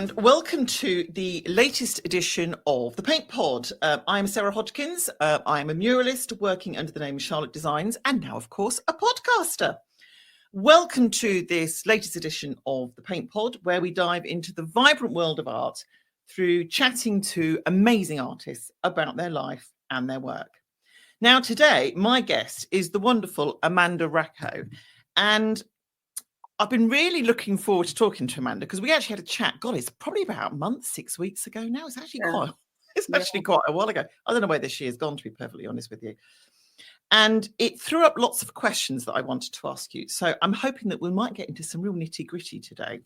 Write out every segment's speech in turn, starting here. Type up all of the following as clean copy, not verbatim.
and welcome to the latest edition of the Paint Pod. I'm Sarah Hodgkins. I'm a muralist working under the name of Charlotte Designs, and now, of course, a podcaster. Welcome to this latest edition of the Paint Pod, where we dive into the vibrant world of art through chatting to amazing artists about their life and their work. Now, today, my guest is the wonderful Amanda Rackowe, and I've been really looking forward to talking to Amanda because we actually had a chat. God, it's probably about a month, 6 weeks ago now. It's actually quite a while ago. I don't know where this year has gone, to be perfectly honest with you. And it threw up lots of questions that I wanted to ask you. So I'm hoping that we might get into some real nitty gritty today.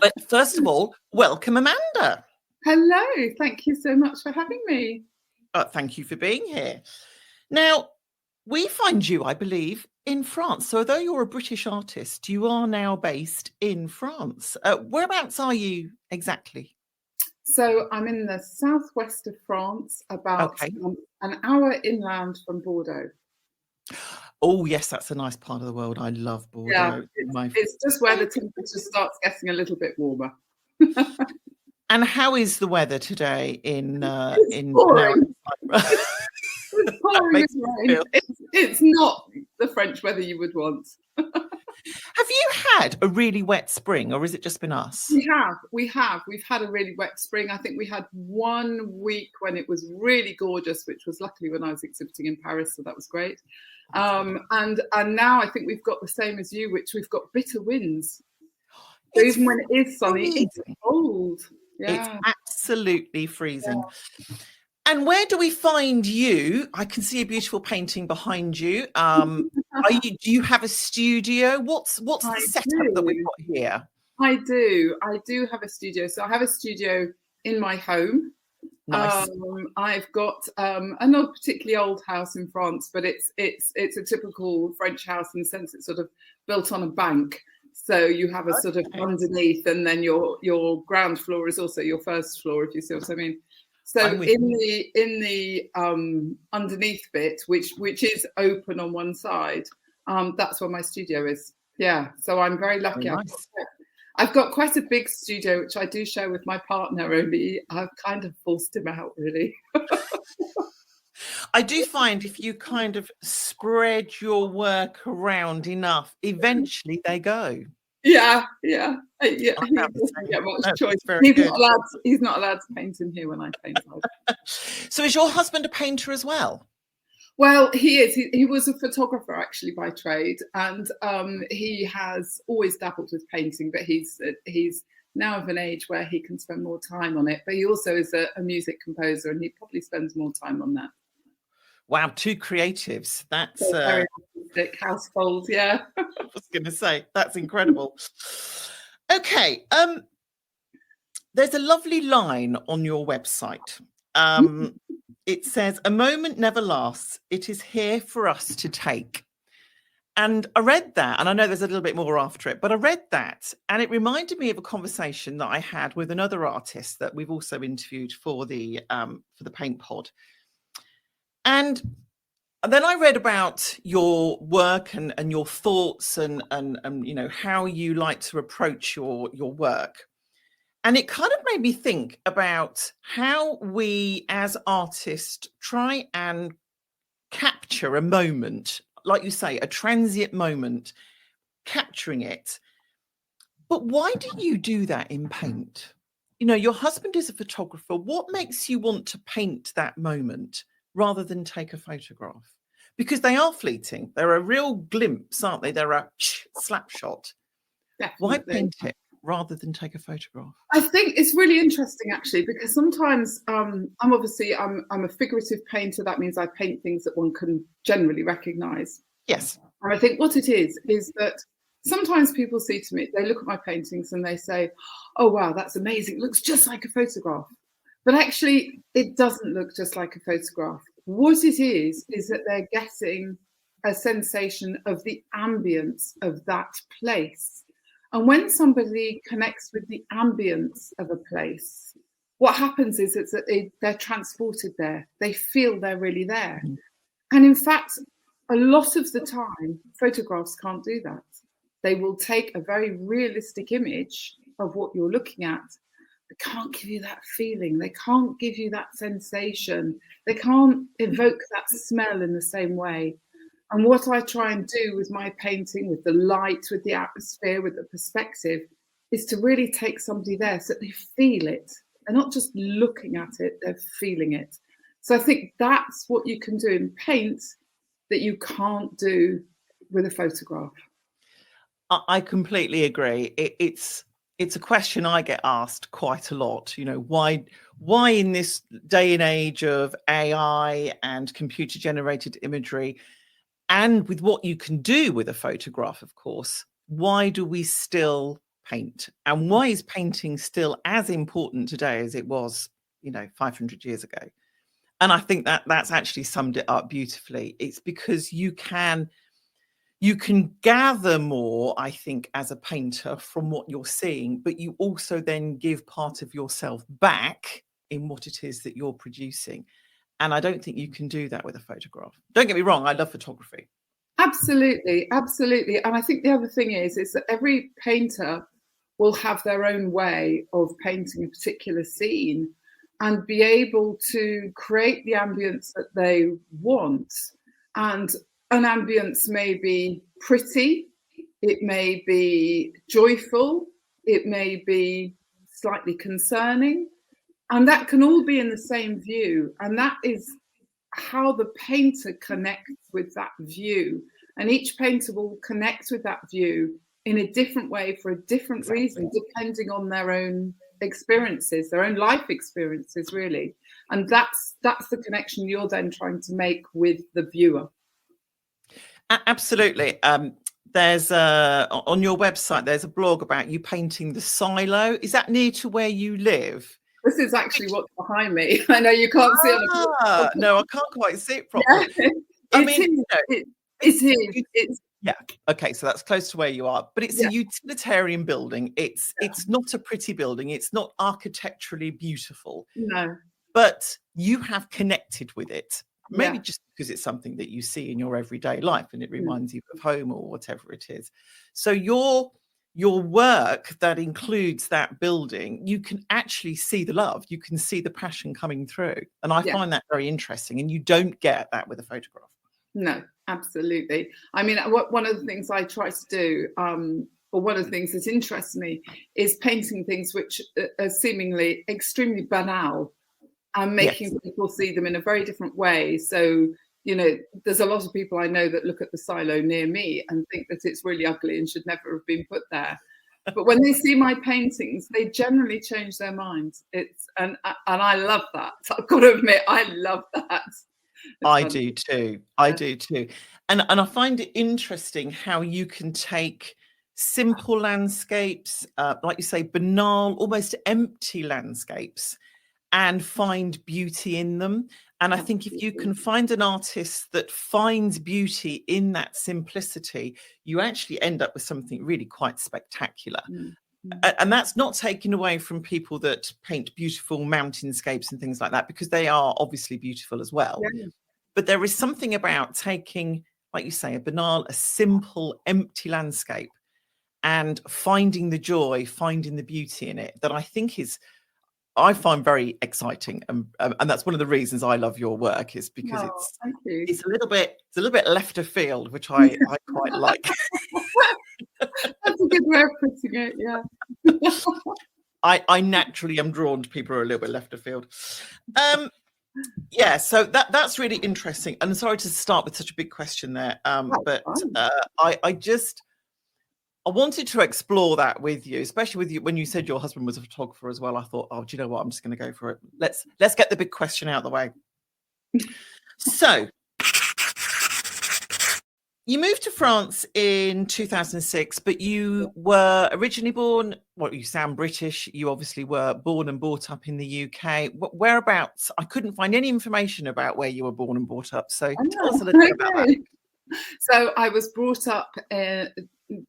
But first of all, welcome, Amanda. Hello. Thank you so much for having me. Thank you for being here. Now, we find you, I believe, in France. So although you're a British artist, you are now based in France. Whereabouts are you exactly? So I'm in the southwest of France, about an hour inland from Bordeaux. Oh, yes, that's a nice part of the world. I love Bordeaux. Yeah, it's just where the temperature starts getting a little bit warmer. And how is the weather today in pouring. It's pouring rain. It's not the French weather you would want. Have you had a really wet spring, or has it just been us? We have. We've had a really wet spring. I think we had 1 week when it was really gorgeous, which was luckily when I was exhibiting in Paris, so that was great. And now I think we've got the same as you, which we've got bitter winds. So even when it is sunny, it's cold. Yeah. It's absolutely freezing. Yeah. And where do we find you? I can see a beautiful painting behind you. Do you have a studio? What's the setup that we've got here? I do have a studio. So I have a studio in my home. Nice. I've got a not particularly old house in France, but it's a typical French house in the sense it's sort of built on a bank. So you have a sort of underneath, and then your ground floor is also your first floor, if you see what I mean. So in the underneath bit, which is open on one side, that's where my studio is. Yeah, so I'm very lucky. Nice. I've got quite a big studio, which I do share with my partner. Only I've kind of forced him out, really. I do find if you kind of spread your work around enough, eventually they go. Yeah. He doesn't get much choice. He's not allowed to paint in here when I paint. So is your husband a painter as well? Well, he is. He was a photographer actually by trade, and he has always dabbled with painting, but he's now of an age where he can spend more time on it. But he also is a music composer, and he probably spends more time on that. Wow, two creatives. That's very artistic household, yeah. I was going to say, that's incredible. Okay, there's a lovely line on your website. It says, "A moment never lasts. It is here for us to take." And I read that, and I know there's a little bit more after it, but I read that, and it reminded me of a conversation that I had with another artist that we've also interviewed for the Paint Pod. And then I read about your work and your thoughts and you know how you like to approach your work. And it kind of made me think about how we as artists try and capture a moment, like you say, a transient moment, capturing it. But why do you do that in paint? You know, your husband is a photographer. What makes you want to paint that moment rather than take a photograph? Because they are fleeting. They're a real glimpse, aren't they? They're a slap shot. Definitely. Why paint it rather than take a photograph? I think it's really interesting, actually, because sometimes I'm a figurative painter. That means I paint things that one can generally recognise. Yes. And I think what it is that sometimes people say to me, they look at my paintings and they say, "Oh, wow, that's amazing. It looks just like a photograph." But actually, it doesn't look just like a photograph. What it is that they're getting a sensation of the ambience of that place. And when somebody connects with the ambience of a place, what happens is that they're transported there. They feel they're really there. And in fact, a lot of the time, photographs can't do that. They will take a very realistic image of what you're looking at, can't give you that feeling. They can't give you that sensation. They can't evoke that smell in the same way. And what I try and do with my painting, with the light, with the atmosphere, with the perspective, is to really take somebody there so that they feel it. They're not just looking at it, they're feeling it. So I think that's what you can do in paint that you can't do with a photograph. I completely agree. It's a question I get asked quite a lot. You know, why in this day and age of AI and computer generated imagery, and with what you can do with a photograph, of course, why do we still paint? And why is painting still as important today as it was, 500 years ago? And I think that's actually summed it up beautifully. It's because you can gather more, I think, as a painter from what you're seeing, but you also then give part of yourself back in what it is that you're producing. And I don't think you can do that with a photograph. Don't get me wrong, I love photography. Absolutely, absolutely. And I think the other thing is that every painter will have their own way of painting a particular scene and be able to create the ambience that they want. And an ambience may be pretty, it may be joyful, it may be slightly concerning, and that can all be in the same view. And that is how the painter connects with that view. And each painter will connect with that view in a different way for a different reason, depending on their own experiences, their own life experiences, really. And that's the connection you're then trying to make with the viewer. Absolutely. There's on your website, there's a blog about you painting the silo. Is that near to where you live? This is actually what's behind me. I know you can't see it. No, I can't quite see it properly. Yeah. It's yeah. Okay, so that's close to where you are, but it's a utilitarian building. It's not a pretty building. It's not architecturally beautiful. No. But you have connected with it. Maybe just because it's something that you see in your everyday life and it reminds you of home or whatever it is. So your work that includes that building, you can actually see the love, you can see the passion coming through. And I find that very interesting. And you don't get that with a photograph. No, absolutely. I mean, one of the things I try to do, or one of the things that interests me, is painting things which are seemingly extremely banal and making people see them in a very different way. So, there's a lot of people I know that look at the silo near me and think that it's really ugly and should never have been put there. But when they see my paintings, they generally change their minds. And I love that. I've got to admit, I love that. I do too. I do too. And I find it interesting how you can take simple landscapes, like you say, banal, almost empty landscapes, and find beauty in them. And I think if you can find an artist that finds beauty in that simplicity, you actually end up with something really quite spectacular. And that's not taken away from people that paint beautiful mountainscapes and things like that, because they are obviously beautiful as well. But there is something about taking, like you say, a simple, empty landscape and finding the joy, finding the beauty in it that I find very exciting. And that's one of the reasons I love your work, is because it's a little bit left of field, which I quite like. That's a good way of putting it, yeah. I naturally am drawn to people who are a little bit left of field. So that's really interesting. And sorry to start with such a big question there, but I wanted to explore that with you, especially with you when you said your husband was a photographer as well. I thought, oh, do you know what? I'm just going to go for it. Let's get the big question out of the way. So you moved to France in 2006, but you were originally born, you sound British. You obviously were born and brought up in the UK. Whereabouts? I couldn't find any information about where you were born and brought up. So tell us a little bit about that. So I was brought up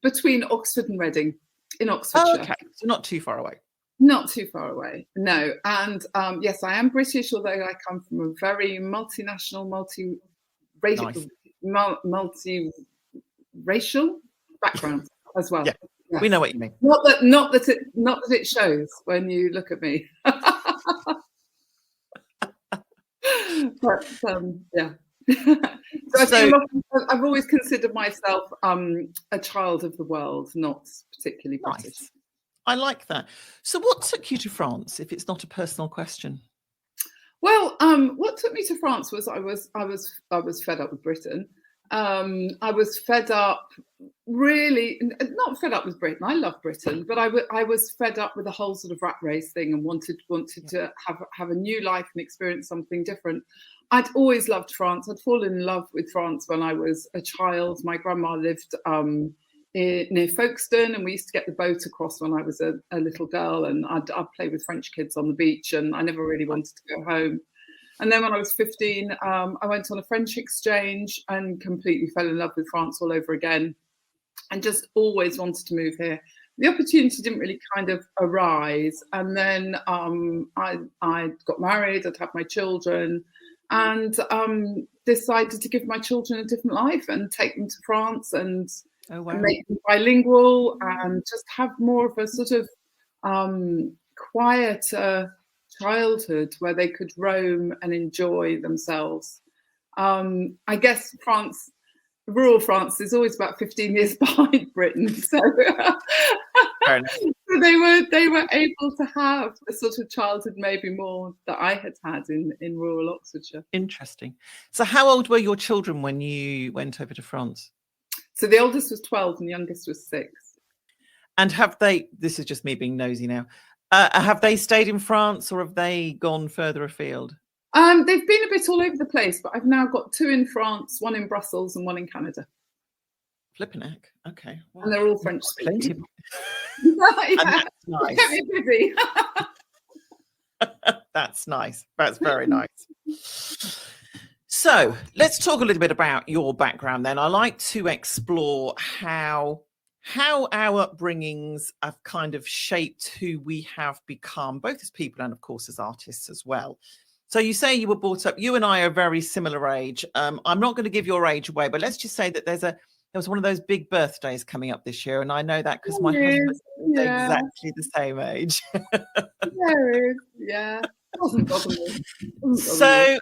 between Oxford and Reading, in Oxfordshire. Oh, okay, so not too far away. Not too far away, no. And yes, I am British, although I come from a very multinational, multiracial background as well. Yes. We know what you mean. Not that it shows when you look at me. But yeah. So I've always considered myself a child of the world, not particularly British. Nice. I like that. So what took you to France, if it's not a personal question? Well, what took me to France was I was fed up with Britain. I was fed up, really not fed up with Britain. I love Britain, but I was fed up with the whole sort of rat race thing and wanted to have a new life and experience something different. I'd always loved France. I'd fallen in love with France when I was a child. My grandma lived near Folkestone, and we used to get the boat across when I was a little girl, and I'd play with French kids on the beach, and I never really wanted to go home. And then when I was 15, I went on a French exchange and completely fell in love with France all over again, and just always wanted to move here. The opportunity didn't really kind of arise. And then I got married, I'd had my children, and decided to give my children a different life and take them to France and make them bilingual and just have more of a sort of quieter childhood where they could roam and enjoy themselves. I guess rural France is always about 15 years behind Britain, so they were able to have the sort of childhood maybe more that I had in rural Oxfordshire. Interesting. So how old were your children when you went over to France? So the oldest was 12 and the youngest was 6. And this is just me being nosy now, have they stayed in France or have they gone further afield? They've been a bit all over the place, but I've now got 2 in France, 1 in Brussels and 1 in Canada. Flipping heck. Okay. Well, and they're all French speaking. And that's nice. Get me busy. That's nice. That's very nice. So let's talk a little bit about your background then. I like to explore how our upbringings have kind of shaped who we have become, both as people and of course as artists as well. So you say you were brought up, you and I are very similar age. I'm not going to give your age away, but let's just say that there was one of those big birthdays coming up this year. And I know that because my husband is exactly the same age. Yeah. Doesn't bother me. So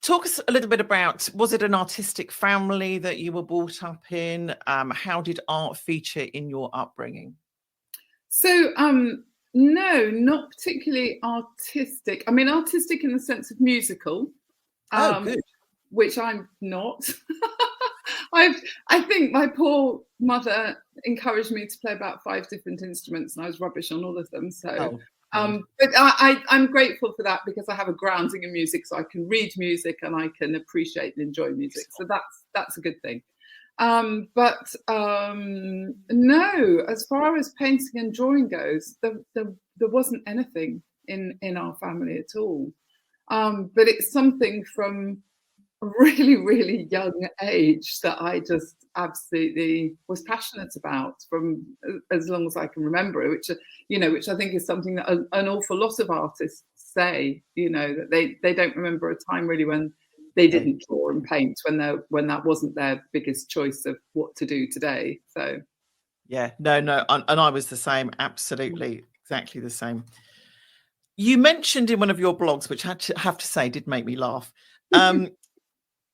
talk us a little bit about, was it an artistic family that you were brought up in? How did art feature in your upbringing? So no, not particularly artistic. I mean, artistic in the sense of musical. Good. Which I'm not. I think my poor mother encouraged me to play about 5 different instruments, and I was rubbish on all of them. So, but I'm grateful for that because I have a grounding in music, so I can read music and I can appreciate and enjoy music. So that's a good thing. But no, as far as painting and drawing goes, there wasn't anything in our family at all. But it's something from a really, really young age that I just absolutely was passionate about from as long as I can remember, which I think is something that an awful lot of artists say, that they don't remember a time really when they didn't draw and paint, when that wasn't their biggest choice of what to do today. So yeah, no, and I was the same, absolutely, exactly the same. You mentioned in one of your blogs, which I have to say did make me laugh,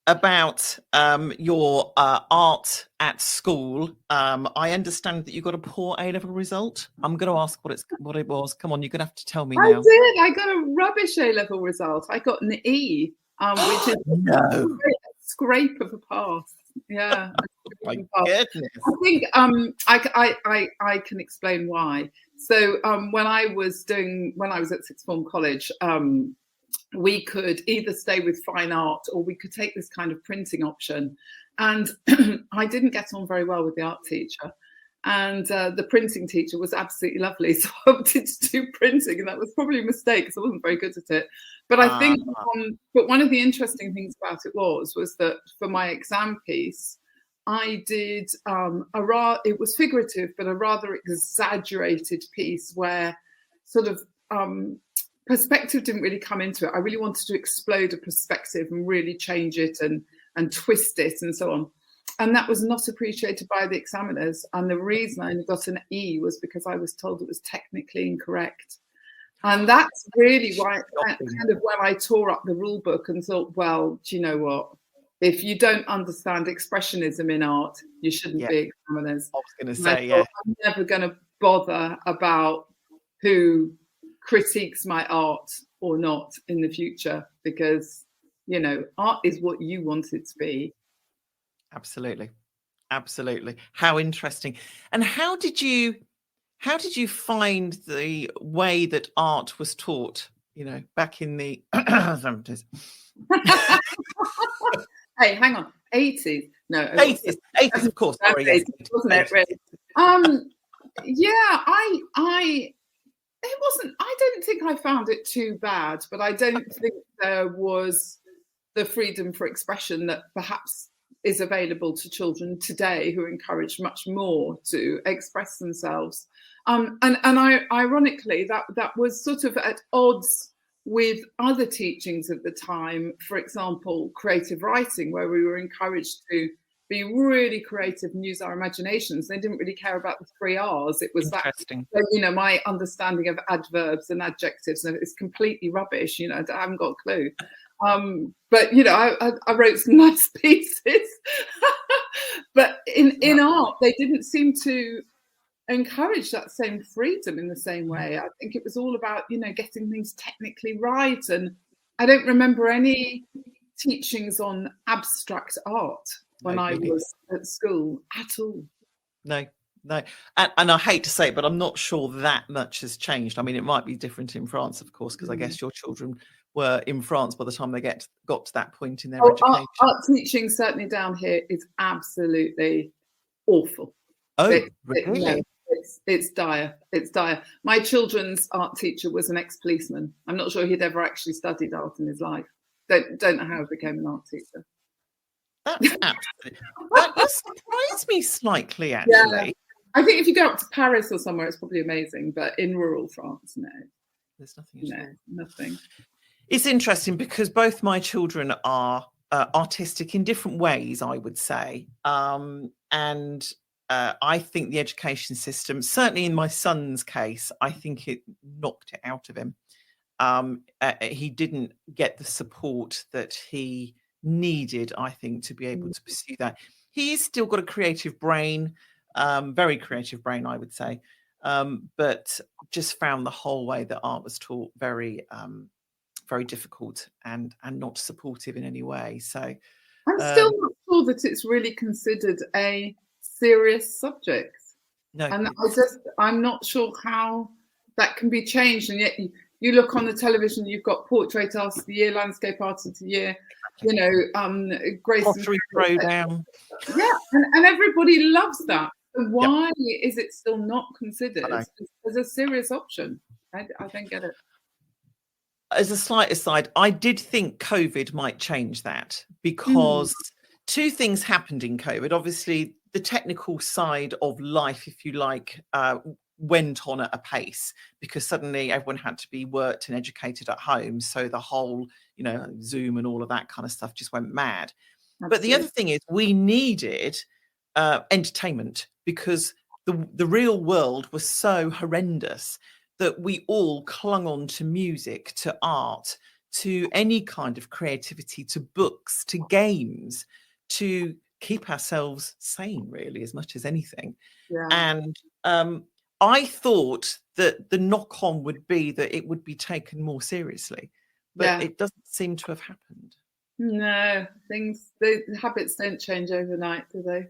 about your art at school. I understand that you got a poor A-level result. I'm going to ask what it was. Come on, you're going to have to tell me now. I did. I got a rubbish A-level result. I got an E, which is a scrape of a pass. Yeah. My goodness. I think I can explain why. So when I was at sixth form college, we could either stay with fine art or we could take this kind of printing option. And I didn't get on very well with the art teacher. And the printing teacher was absolutely lovely. So I opted to do printing, and that was probably a mistake because I wasn't very good at it. But I think, but one of the interesting things about it was that for my exam piece, I did it was figurative, but a rather exaggerated piece where sort of perspective didn't really come into it. I really wanted to explode a perspective and really change it and twist it and so on. and that was not appreciated by the examiners. And the reason I only got an E was because I was told it was technically incorrect. And that's really why, kind of when I tore up the rule book and thought, well, do you know what? If you don't understand expressionism in art, you shouldn't be examiners. I was going to say, I'm never going to bother about who critiques my art or not in the future, because, you know, art is what you want it to be. Absolutely. Absolutely. How interesting. And how did you find the way that art was taught, you know, back in the 70s? Hey, hang on. 80s. No. 80s, of course. Sorry, yes. 80s, wasn't it, really? Yeah, I don't think I found it too bad, but I don't think there was the freedom for expression that perhaps is available to children today, who are encouraged much more to express themselves. And ironically, that was sort of at odds with other teachings at the time. For example, creative writing, where we were encouraged to be really creative and use our imaginations. They didn't really care about the 3 R's. It was that, you know, my understanding of adverbs and adjectives, and it's completely rubbish. You know, I haven't got a clue. But you know, I wrote some nice pieces. But in art, they didn't seem to encourage that same freedom in the same way. I think it was all about, you know, getting things technically right. And I don't remember any teachings on abstract art when I was at school at all. No. And I hate to say it, but I'm not sure that much has changed. I mean, it might be different in France, of course, because I guess your children were in France by the time they got to that point in their education. Art teaching certainly down here is absolutely awful. Oh, really? It's dire. It's dire. My children's art teacher was an ex-policeman. I'm not sure he'd ever actually studied art in his life. Don't know how he became an art teacher. That's absolutely. That does surprise me slightly, actually. Yeah. I think if you go up to Paris or somewhere, it's probably amazing. But in rural France, no. There's nothing. No, nothing. It's interesting because both my children are artistic in different ways, I would say. And I think the education system, certainly in my son's case, I think it knocked it out of him. He didn't get the support that he needed, I think, to be able to pursue that. He's still got a creative brain, very creative brain, I would say, but just found the whole way that art was taught very, very difficult and not supportive in any way. So I'm still not sure that it's really considered a serious subject. No, and I'm not sure how that can be changed. And yet you look on the television, you've got portrait artist of the year, landscape artist of the year, you know, Grace pottery throwdown. Yeah, and everybody loves that. So why is it still not considered as a serious option? I don't get it. As a slight aside, I did think COVID might change that, because two things happened in COVID. Obviously, the technical side of life, if you like, went on at a pace, because suddenly everyone had to be worked and educated at home. So the whole, you know, Zoom and all of that kind of stuff just went mad. Absolutely. But the other thing is we needed entertainment, because the real world was so horrendous that we all clung on to music, to art, to any kind of creativity, to books, to games, to keep ourselves sane, really, as much as anything. Yeah. And I thought that the knock-on would be that it would be taken more seriously, but it doesn't seem to have happened. No, the habits don't change overnight, do they?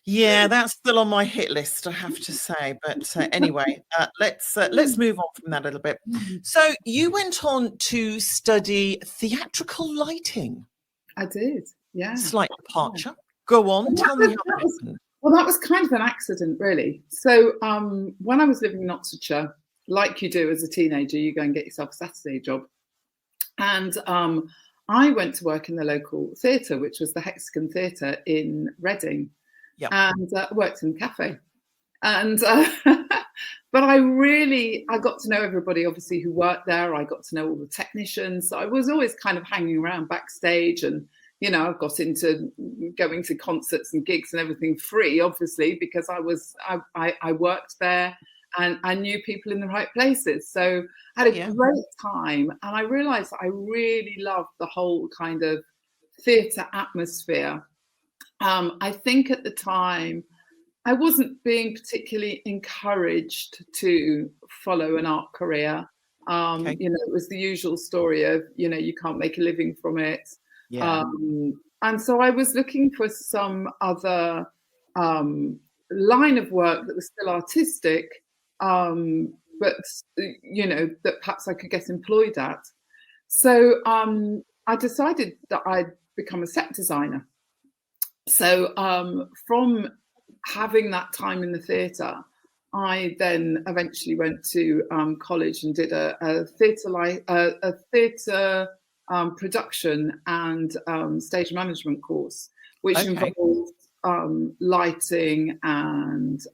Yeah, that's still on my hit list, I have to say. But anyway, let's move on from that a little bit. So you went on to study theatrical lighting. I did, yeah. Slight departure. Go on, tell me how that happened. Well, that was kind of an accident, really. So when I was living in Oxfordshire, like you do as a teenager, you go and get yourself a Saturday job. And I went to work in the local theatre, which was the Hexagon Theatre in Reading. Yep. And worked in a cafe. And but I got to know everybody, obviously, who worked there. I got to know all the technicians. So I was always kind of hanging around backstage and you know, I've got into going to concerts and gigs and everything free, obviously, because I worked there and I knew people in the right places. So I had a great time, and I realized I really loved the whole kind of theatre atmosphere. I think at the time I wasn't being particularly encouraged to follow an art career. You know, it was the usual story of, you know, you can't make a living from it. And so I was looking for some other line of work that was still artistic, but, you know, that perhaps I could get employed at. So I decided that I'd become a set designer. So from having that time in the theatre, I then eventually went to college and did a theatre production and stage management course, which involved lighting and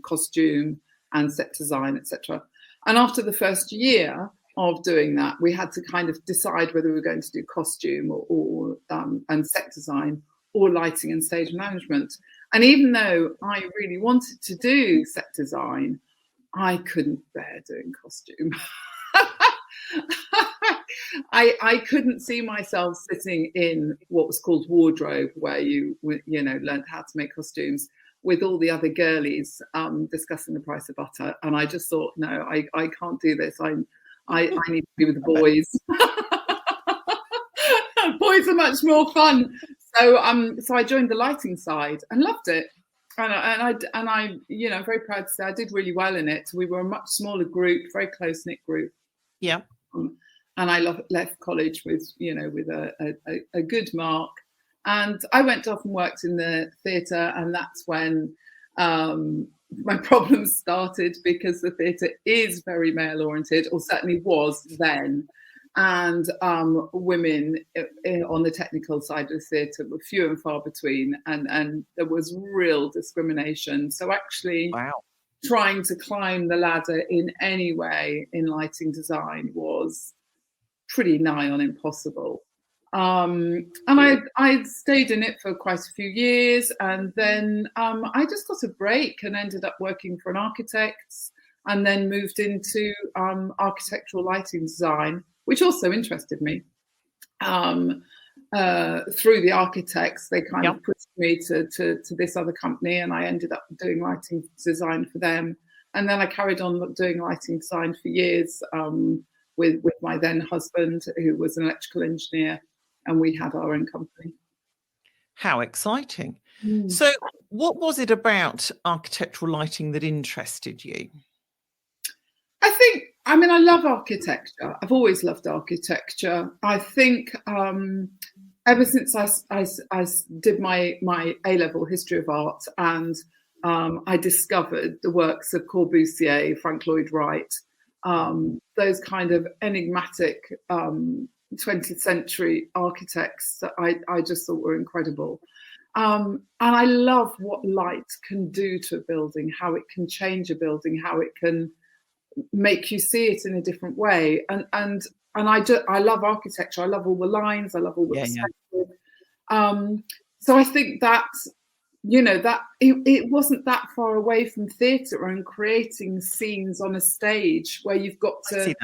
costume and set design, etc. And after the first year of doing that, we had to kind of decide whether we were going to do costume or and set design, or lighting and stage management. And even though I really wanted to do set design, I couldn't bear doing costume. I couldn't see myself sitting in what was called wardrobe, where you know, learned how to make costumes, with all the other girlies discussing the price of butter. And I just thought, no, I can't do this. I need to be with the boys. Boys are much more fun. So I joined the lighting side and loved it. And I, you know, very proud to say I did really well in it. We were a much smaller group, very close knit group. Yeah. And I left college with, you know, with a good mark. And I went off and worked in the theatre, and that's when my problems started, because the theatre is very male oriented, or certainly was then. And women on the technical side of the theatre were few and far between, and there was real discrimination. So actually trying to climb the ladder in any way in lighting design was pretty nigh on impossible. And I stayed in it for quite a few years, and then I just got a break and ended up working for an architect, and then moved into architectural lighting design, which also interested me. Through the architects, they kind of pushed me to this other company, and I ended up doing lighting design for them. And then I carried on doing lighting design for years with my then husband, who was an electrical engineer, and we had our own company. How exciting. So what was it about architectural lighting that interested you? I mean, I love architecture. I've always loved architecture. I think ever since I did my A-level history of art, and I discovered the works of Corbusier, Frank Lloyd Wright, those kind of enigmatic 20th century architects that I just thought were incredible. And I love what light can do to a building, how it can change a building, how it can make you see it in a different way. And I love architecture. I love all the lines. I love all the perspective. So I think that, you know, that it wasn't that far away from theatre and creating scenes on a stage where you've got to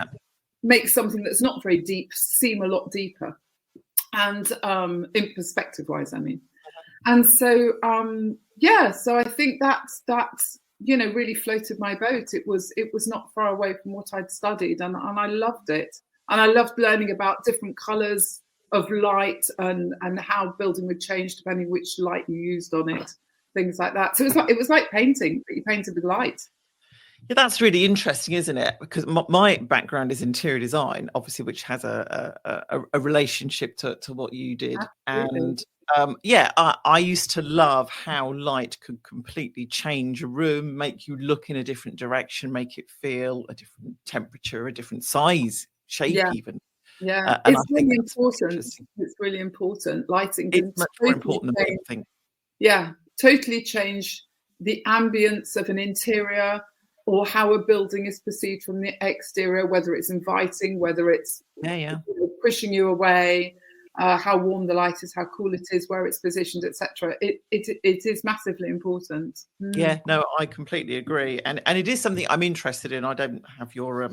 make something that's not very deep seem a lot deeper, and in perspective wise, I mean. And so so I think that's you know, really floated my boat. It was not far away from what I'd studied, and I loved it. And I loved learning about different colours of light and how building would change depending which light you used on it, things like that. So it was like painting, but you painted with light. Yeah, that's really interesting, isn't it? Because my background is interior design, obviously, which has a relationship to what you did. Absolutely. And I used to love how light could completely change a room, make you look in a different direction, make it feel a different temperature, a different size, shape even. Yeah, it's really important. It's really important. Lighting can much more important than people think. Yeah, totally change the ambience of an interior, or how a building is perceived from the exterior, whether it's inviting, whether it's pushing you away. how warm the light is, how cool it is, where it's positioned, etc. It is massively important. Yeah, no, I completely agree, and it is something I'm interested in. I don't have your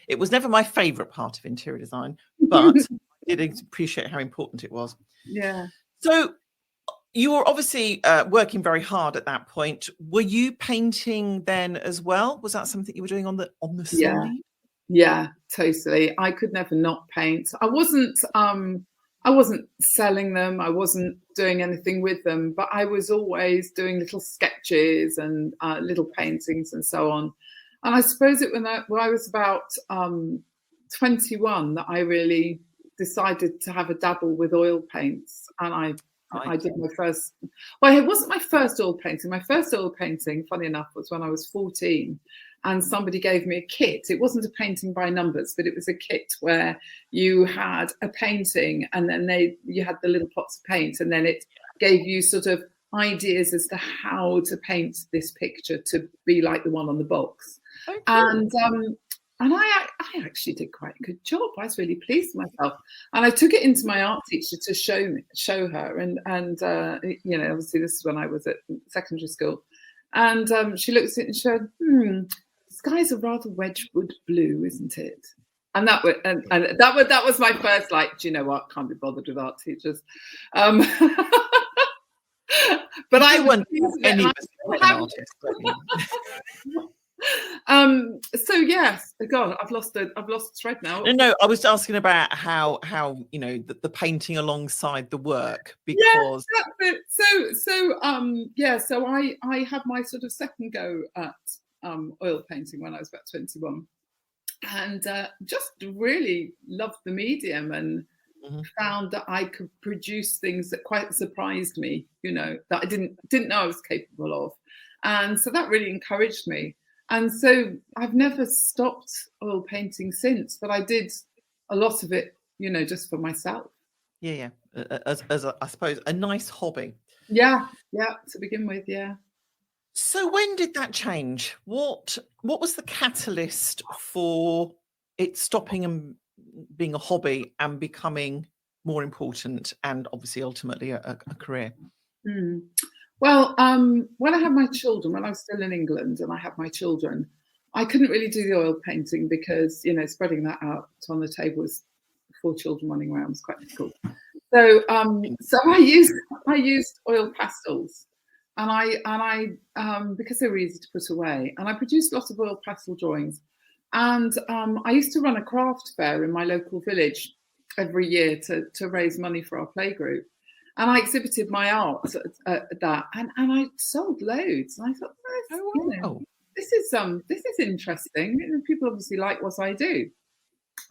it was never my favorite part of interior design, but I did appreciate how important it was. Yeah. So you were obviously working very hard at that point. Were you painting then as well? Was that something you were doing on the side? Yeah, totally. I could never not paint. I wasn't selling them. I wasn't doing anything with them, but I was always doing little sketches and little paintings and so on. And I suppose when I was about 21 that I really decided to have a dabble with oil paints, and I did my first. Well, it wasn't my first oil painting. My first oil painting, funny enough, was when I was 14. And somebody gave me a kit. It wasn't a painting by numbers, but it was a kit where you had a painting and then you had the little pots of paint, and then it gave you sort of ideas as to how to paint this picture to be like the one on the box. Oh, cool. And I actually did quite a good job. I was really pleased with myself, and I took it into my art teacher to show her. And you know, obviously this is when I was at secondary school, and she looked at it and said, "The sky's a rather Wedgwood blue, isn't it?" And that was my first, like, do you know what? Can't be bothered with art teachers. But I wouldn't any of us an artist. So yes, God, I've lost the thread now. No, I was asking about how you know the painting alongside the work, because so I had my sort of second go at oil painting when I was about 21, and just really loved the medium, and found that I could produce things that quite surprised me, you know, that I didn't know I was capable of, and so that really encouraged me. And so I've never stopped oil painting since, but I did a lot of it, you know, just for myself. Yeah. As I suppose a nice hobby. Yeah, to begin with, yeah. So when did that change? What was the catalyst for it stopping and being a hobby and becoming more important, and obviously ultimately a career? Well, when I had my children, when I was still in England and I had my children, I couldn't really do the oil painting because, you know, spreading that out on the table was 4 children running around was quite difficult. So I used oil pastels, and I because they were easy to put away, and I produced lots of oil pastel drawings. And I used to run a craft fair in my local village every year to raise money for our playgroup. And I exhibited my art at that, and I sold loads. And I thought, you know, this is interesting. People obviously like what I do,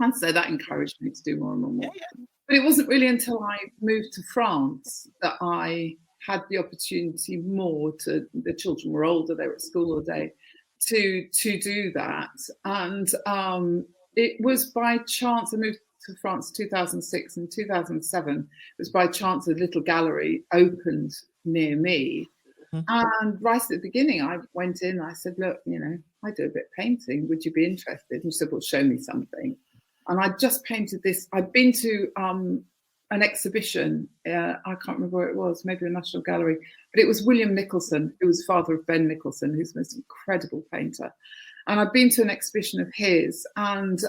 and so that encouraged me to do more and more. Yeah. But it wasn't really until I moved to France that I had the opportunity more to. The children were older; they were at school all day, to do that. And it was by chance. I moved to France 2006 and 2007. It was by chance a little gallery opened near me, and right at the beginning I went in, I said, look, you know, I do a bit of painting, would you be interested? And she said, well, show me something. And I just painted this. I'd been to an exhibition, I can't remember where it was, maybe the National Gallery, but it was William Nicholson, who was father of Ben Nicholson, who's the most incredible painter. And I'd been to an exhibition of his, and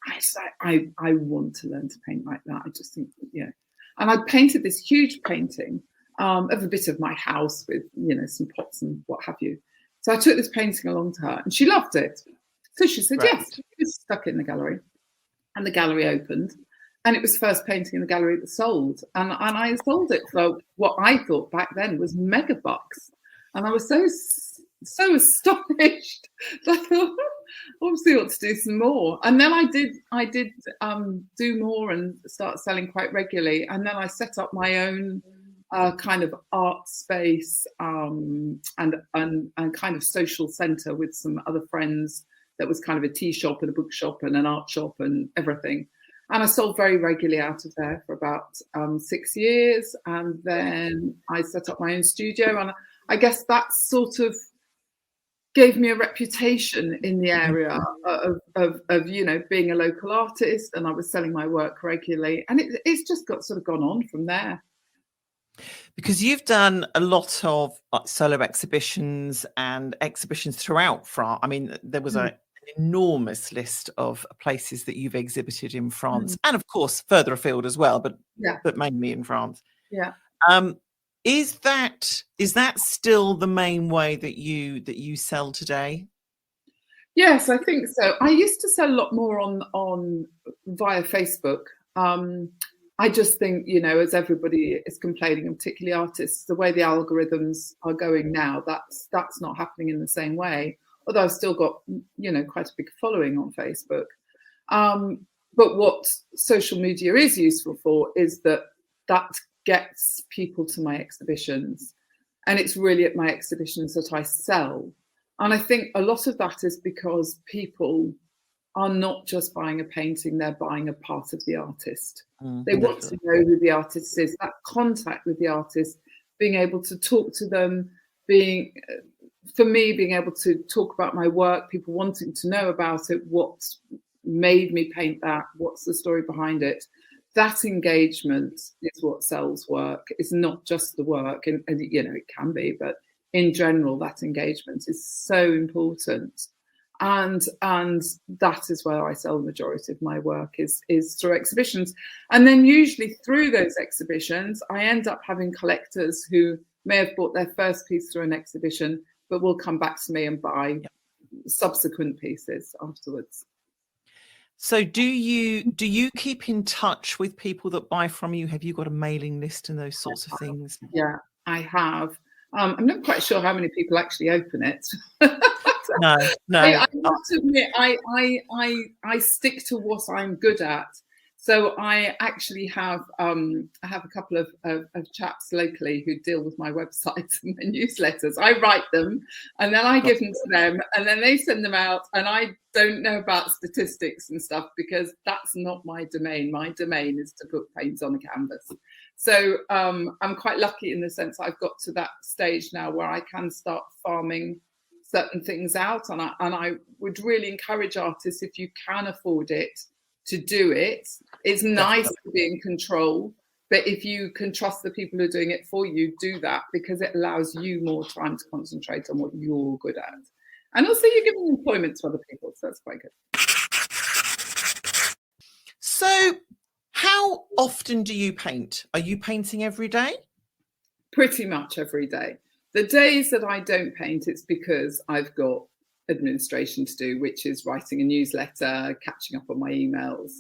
I was like, I want to learn to paint like that. I just think, yeah. And I painted this huge painting of a bit of my house with, you know, some pots and what have you. So I took this painting along to her, and she loved it. So she said, yes, it stuck in the gallery. And the gallery opened, and it was the first painting in the gallery that sold. And I sold it for what I thought back then was mega bucks. And I was so astonished. I thought, obviously ought to do some more. And then I did do more and start selling quite regularly. And then I set up my own kind of art space and kind of social centre with some other friends. That was kind of a tea shop and a bookshop and an art shop and everything. And I sold very regularly out of there for about 6 years. And then I set up my own studio. And I guess that sort of gave me a reputation in the area of being a local artist, and I was selling my work regularly, and it's just sort of gone on from there. Because you've done a lot of solo exhibitions and exhibitions throughout France. I mean, there was an enormous list of places that you've exhibited in France, and of course further afield as well, but mainly in France. Yeah. Is that still the main way that you sell today? Yes, I think so. I used to sell a lot more on via Facebook. I just think, as everybody is complaining, and particularly artists, the way the algorithms are going now, that's not happening in the same way. Although I've still got, quite a big following on Facebook. But what social media is useful for is that gets people to my exhibitions. And it's really at my exhibitions that I sell. And I think a lot of that is because people are not just buying a painting, they're buying a part of the artist. They want to know who the artist is, that contact with the artist, being able to talk to them, being able to talk about my work, people wanting to know about it, what made me paint that, what's the story behind it. That engagement is what sells work. It's not just the work, and it can be, but in general, that engagement is so important. And that is where I sell the majority of my work is through exhibitions. And then usually through those exhibitions, I end up having collectors who may have bought their first piece through an exhibition, but will come back to me and buy subsequent pieces afterwards. So do you keep in touch with people that buy from you? Have you got a mailing list and those sorts of things? Yeah, I have. I'm not quite sure how many people actually open it. No. I have to admit, I stick to what I'm good at. So I actually have a couple of chaps locally who deal with my website and my newsletters. I write them and then I give them to them and then they send them out. And I don't know about statistics and stuff because that's not my domain. My domain is to put paint on a canvas. So I'm quite lucky in the sense I've got to that stage now where I can start farming certain things out. And I would really encourage artists, if you can afford it, to do it. It's nice to be in control, but if you can trust the people who are doing it for you, do that because it allows you more time to concentrate on what you're good at. And also you're giving employment to other people, so that's quite good. So how often do you paint? Are you painting every day? Pretty much every day. The days that I don't paint, it's because I've got administration to do, which is writing a newsletter, catching up on my emails,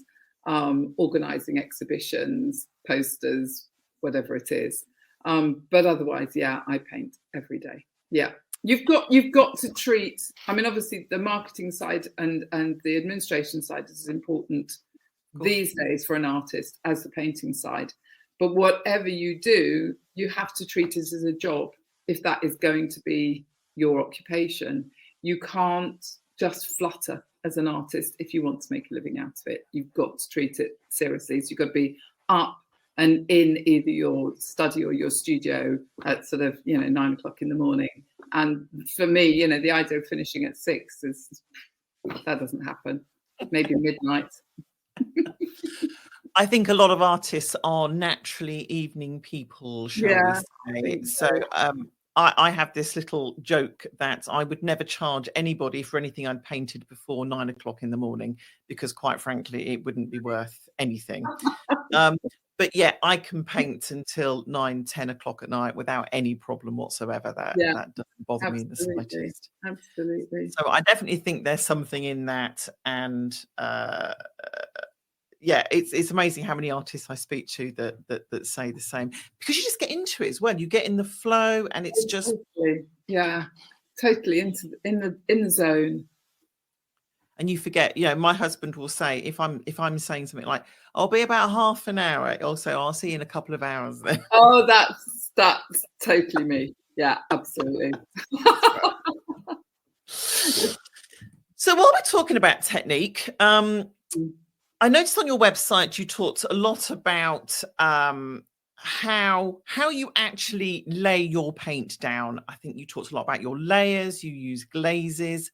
organising exhibitions, posters, whatever it is. But otherwise, yeah, I paint every day. Yeah, you've got to treat. I mean, obviously, the marketing side and the administration side is as important these days for an artist as the painting side. But whatever you do, you have to treat it as a job if that is going to be your occupation. You can't just flutter as an artist if you want to make a living out of it. You've got to treat it seriously. So you've got to be up and in either your study or your studio at sort of 9 o'clock in the morning. And for me, the idea of finishing at 6 that doesn't happen. Maybe midnight. I think a lot of artists are naturally evening people, shall we say. So I have this little joke that I would never charge anybody for anything I'd painted before 9 o'clock in the morning, because quite frankly, it wouldn't be worth anything. But yeah, I can paint until 9, 10 o'clock at night without any problem whatsoever. That doesn't bother me in the slightest. Absolutely. So I definitely think there's something in that. And it's amazing how many artists I speak to that say the same, because you just get into it as well. You get in the flow, and it's just totally in the zone. And you forget. My husband will say if I'm saying something like, "I'll be about half an hour," also I'll see you in a couple of hours then. Oh, that's totally me. Yeah, absolutely. So while we're talking about technique, I noticed on your website you talked a lot about how you actually lay your paint down. I think you talked a lot about your layers, you use glazes.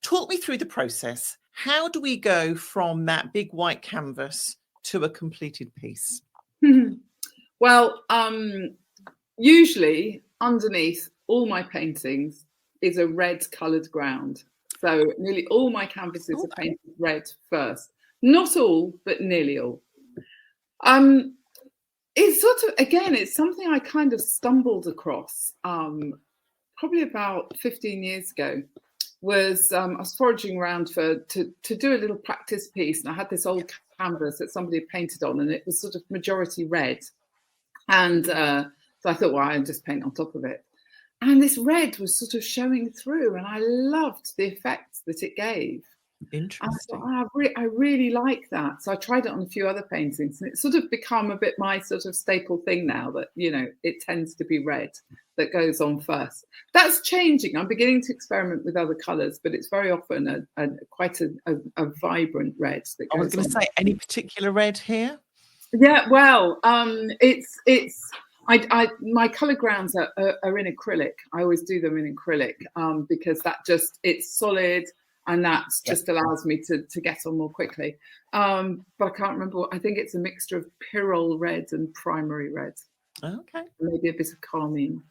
Talk me through the process. How do we go from that big white canvas to a completed piece? Well, usually underneath all my paintings is a red coloured ground. So nearly all my canvases are painted red first. Not all, but nearly all. It's sort of, again, it's something I kind of stumbled across probably about 15 years ago. I was foraging around to do a little practice piece, and I had this old canvas that somebody had painted on, and it was sort of majority red. And so I thought, well, I'll just paint on top of it. And this red was sort of showing through, and I loved the effect that it gave. Interesting. I really like that. So I tried it on a few other paintings, and it's sort of become a bit my sort of staple thing now, that, you know, it tends to be red that goes on first. That's changing. I'm beginning to experiment with other colours, but it's very often quite a vibrant red that goes on. I was going to say, any particular red here? Yeah, well, my colour grounds are in acrylic. I always do them in acrylic because it's solid. And that just allows me to get on more quickly. But I can't remember. I think it's a mixture of Pyrrole red and primary red. Okay. Maybe a bit of carmine.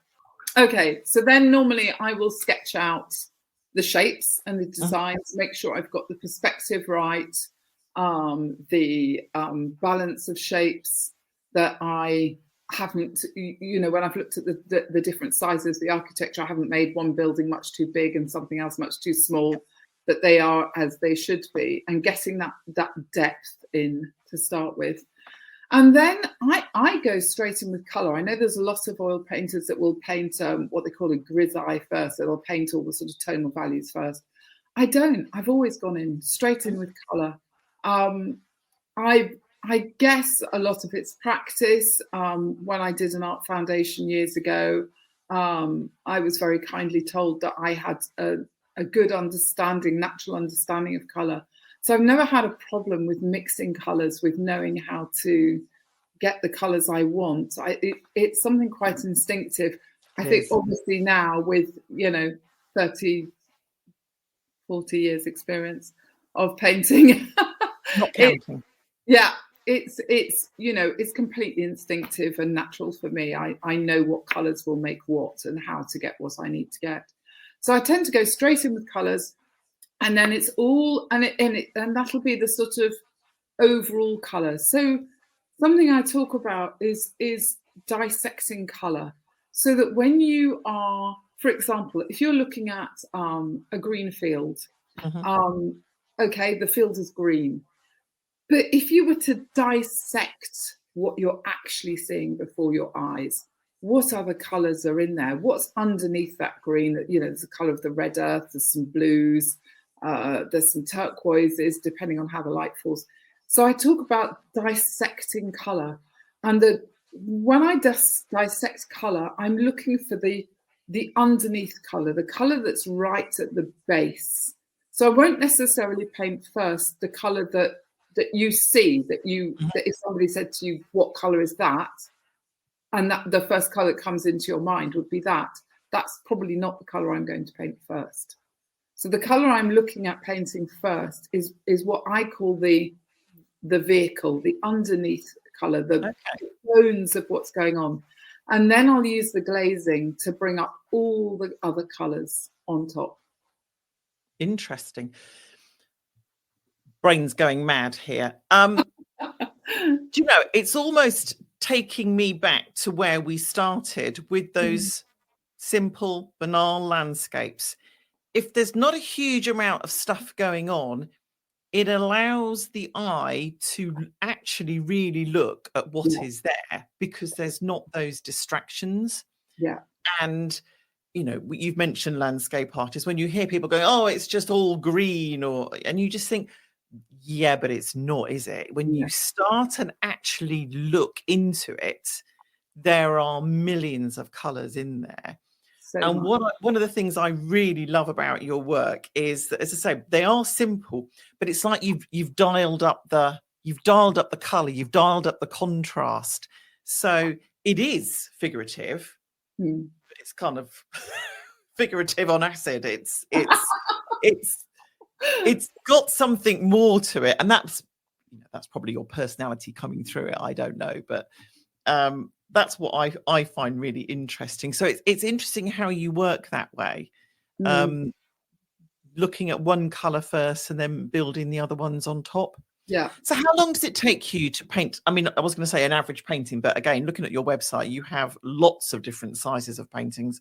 Okay, so then normally I will sketch out the shapes and the designs, make sure I've got the perspective right, the balance of shapes, that I haven't, you know, when I've looked at the different sizes of the architecture, I haven't made one building much too big and something else much too small, that they are as they should be, and getting that depth in to start with. And then I go straight in with colour. I know there's a lot of oil painters that will paint what they call a grisaille first. So they'll paint all the sort of tonal values first. I don't. I've always gone in straight in with colour. I guess a lot of it's practice. When I did an art foundation years ago, I was very kindly told that I had a good understanding, natural understanding of colour. So I've never had a problem with mixing colours, with knowing how to get the colours I want. It's something quite instinctive. I think obviously now with, you know, 30, 40 years experience of painting. Not counting. It's you know, it's completely instinctive and natural for me. I know what colours will make what and how to get what I need to get. So I tend to go straight in with colours. And then it's all, and that'll be the sort of overall colour. So something I talk about is dissecting colour, so that when you are, for example, if you're looking at a green field, okay, the field is green. But if you were to dissect what you're actually seeing before your eyes, what other colours are in there? What's underneath that green? You know, there's the colour of the red earth, there's some blues, there's some turquoises, depending on how the light falls. So I talk about dissecting colour, and when I dissect colour, I'm looking for the underneath colour, the colour that's right at the base. So I won't necessarily paint first the colour that you see, that if somebody said to you, what colour is that? And that the first colour that comes into your mind would be that. That's probably not the colour I'm going to paint first. So the colour I'm looking at painting first is what I call the vehicle, the underneath colour, the tones of what's going on. And then I'll use the glazing to bring up all the other colours on top. Interesting. Brain's going mad here. Do you know, it's almost taking me back to where we started with those simple, banal landscapes. If there's not a huge amount of stuff going on, it allows the eye to actually really look at what is there, because there's not those distractions. Yeah. And, you know, you've mentioned landscape artists. When you hear people going, oh, it's just all green, and you just think, yeah, but it's not, is it? When you start and actually look into it, there are millions of colours in there. And one of the things I really love about your work is that, as I say, they are simple, but it's like you've dialed up the colour, you've dialed up the contrast, So it is figurative, but it's kind of figurative on acid. It's got something more to it, and that's probably your personality coming through it. I don't know, but that's what I find really interesting. So it's interesting how you work that way, looking at one color first and then building the other ones on top. Yeah. So how long does it take you to paint? I mean, I was going to say an average painting, but again, looking at your website, you have lots of different sizes of paintings.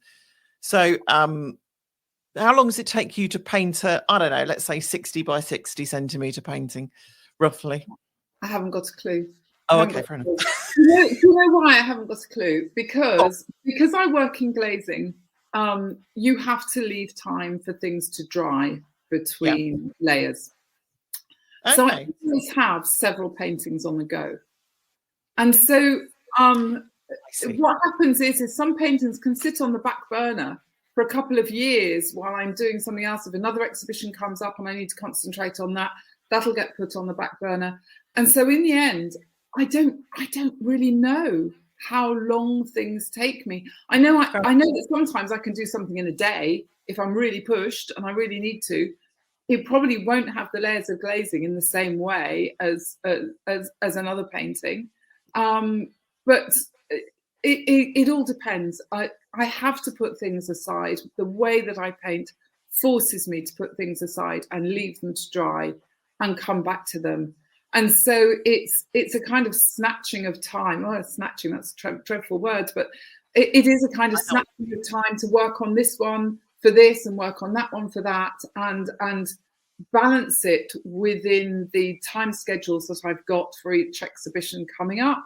So how long does it take you to paint a, I don't know, let's say 60 by 60 centimeter painting, roughly? I haven't got a clue. Oh, okay, fair enough. Do you know why I haven't got a clue? Because I work in glazing, you have to leave time for things to dry between layers. Okay. So I always have several paintings on the go. And so what happens is some paintings can sit on the back burner for a couple of years while I'm doing something else. If another exhibition comes up and I need to concentrate on that, that'll get put on the back burner. And so in the end, I don't really know how long things take me. I know that sometimes I can do something in a day if I'm really pushed and I really need to. It probably won't have the layers of glazing in the same way as another painting, but it all depends. I have to put things aside. The way that I paint forces me to put things aside and leave them to dry and come back to them. And so it's a kind of snatching of time. Oh, snatching, that's a dreadful word, but it is a kind of snatching of time to work on this one for this and work on that one for that, and balance it within the time schedules that I've got for each exhibition coming up,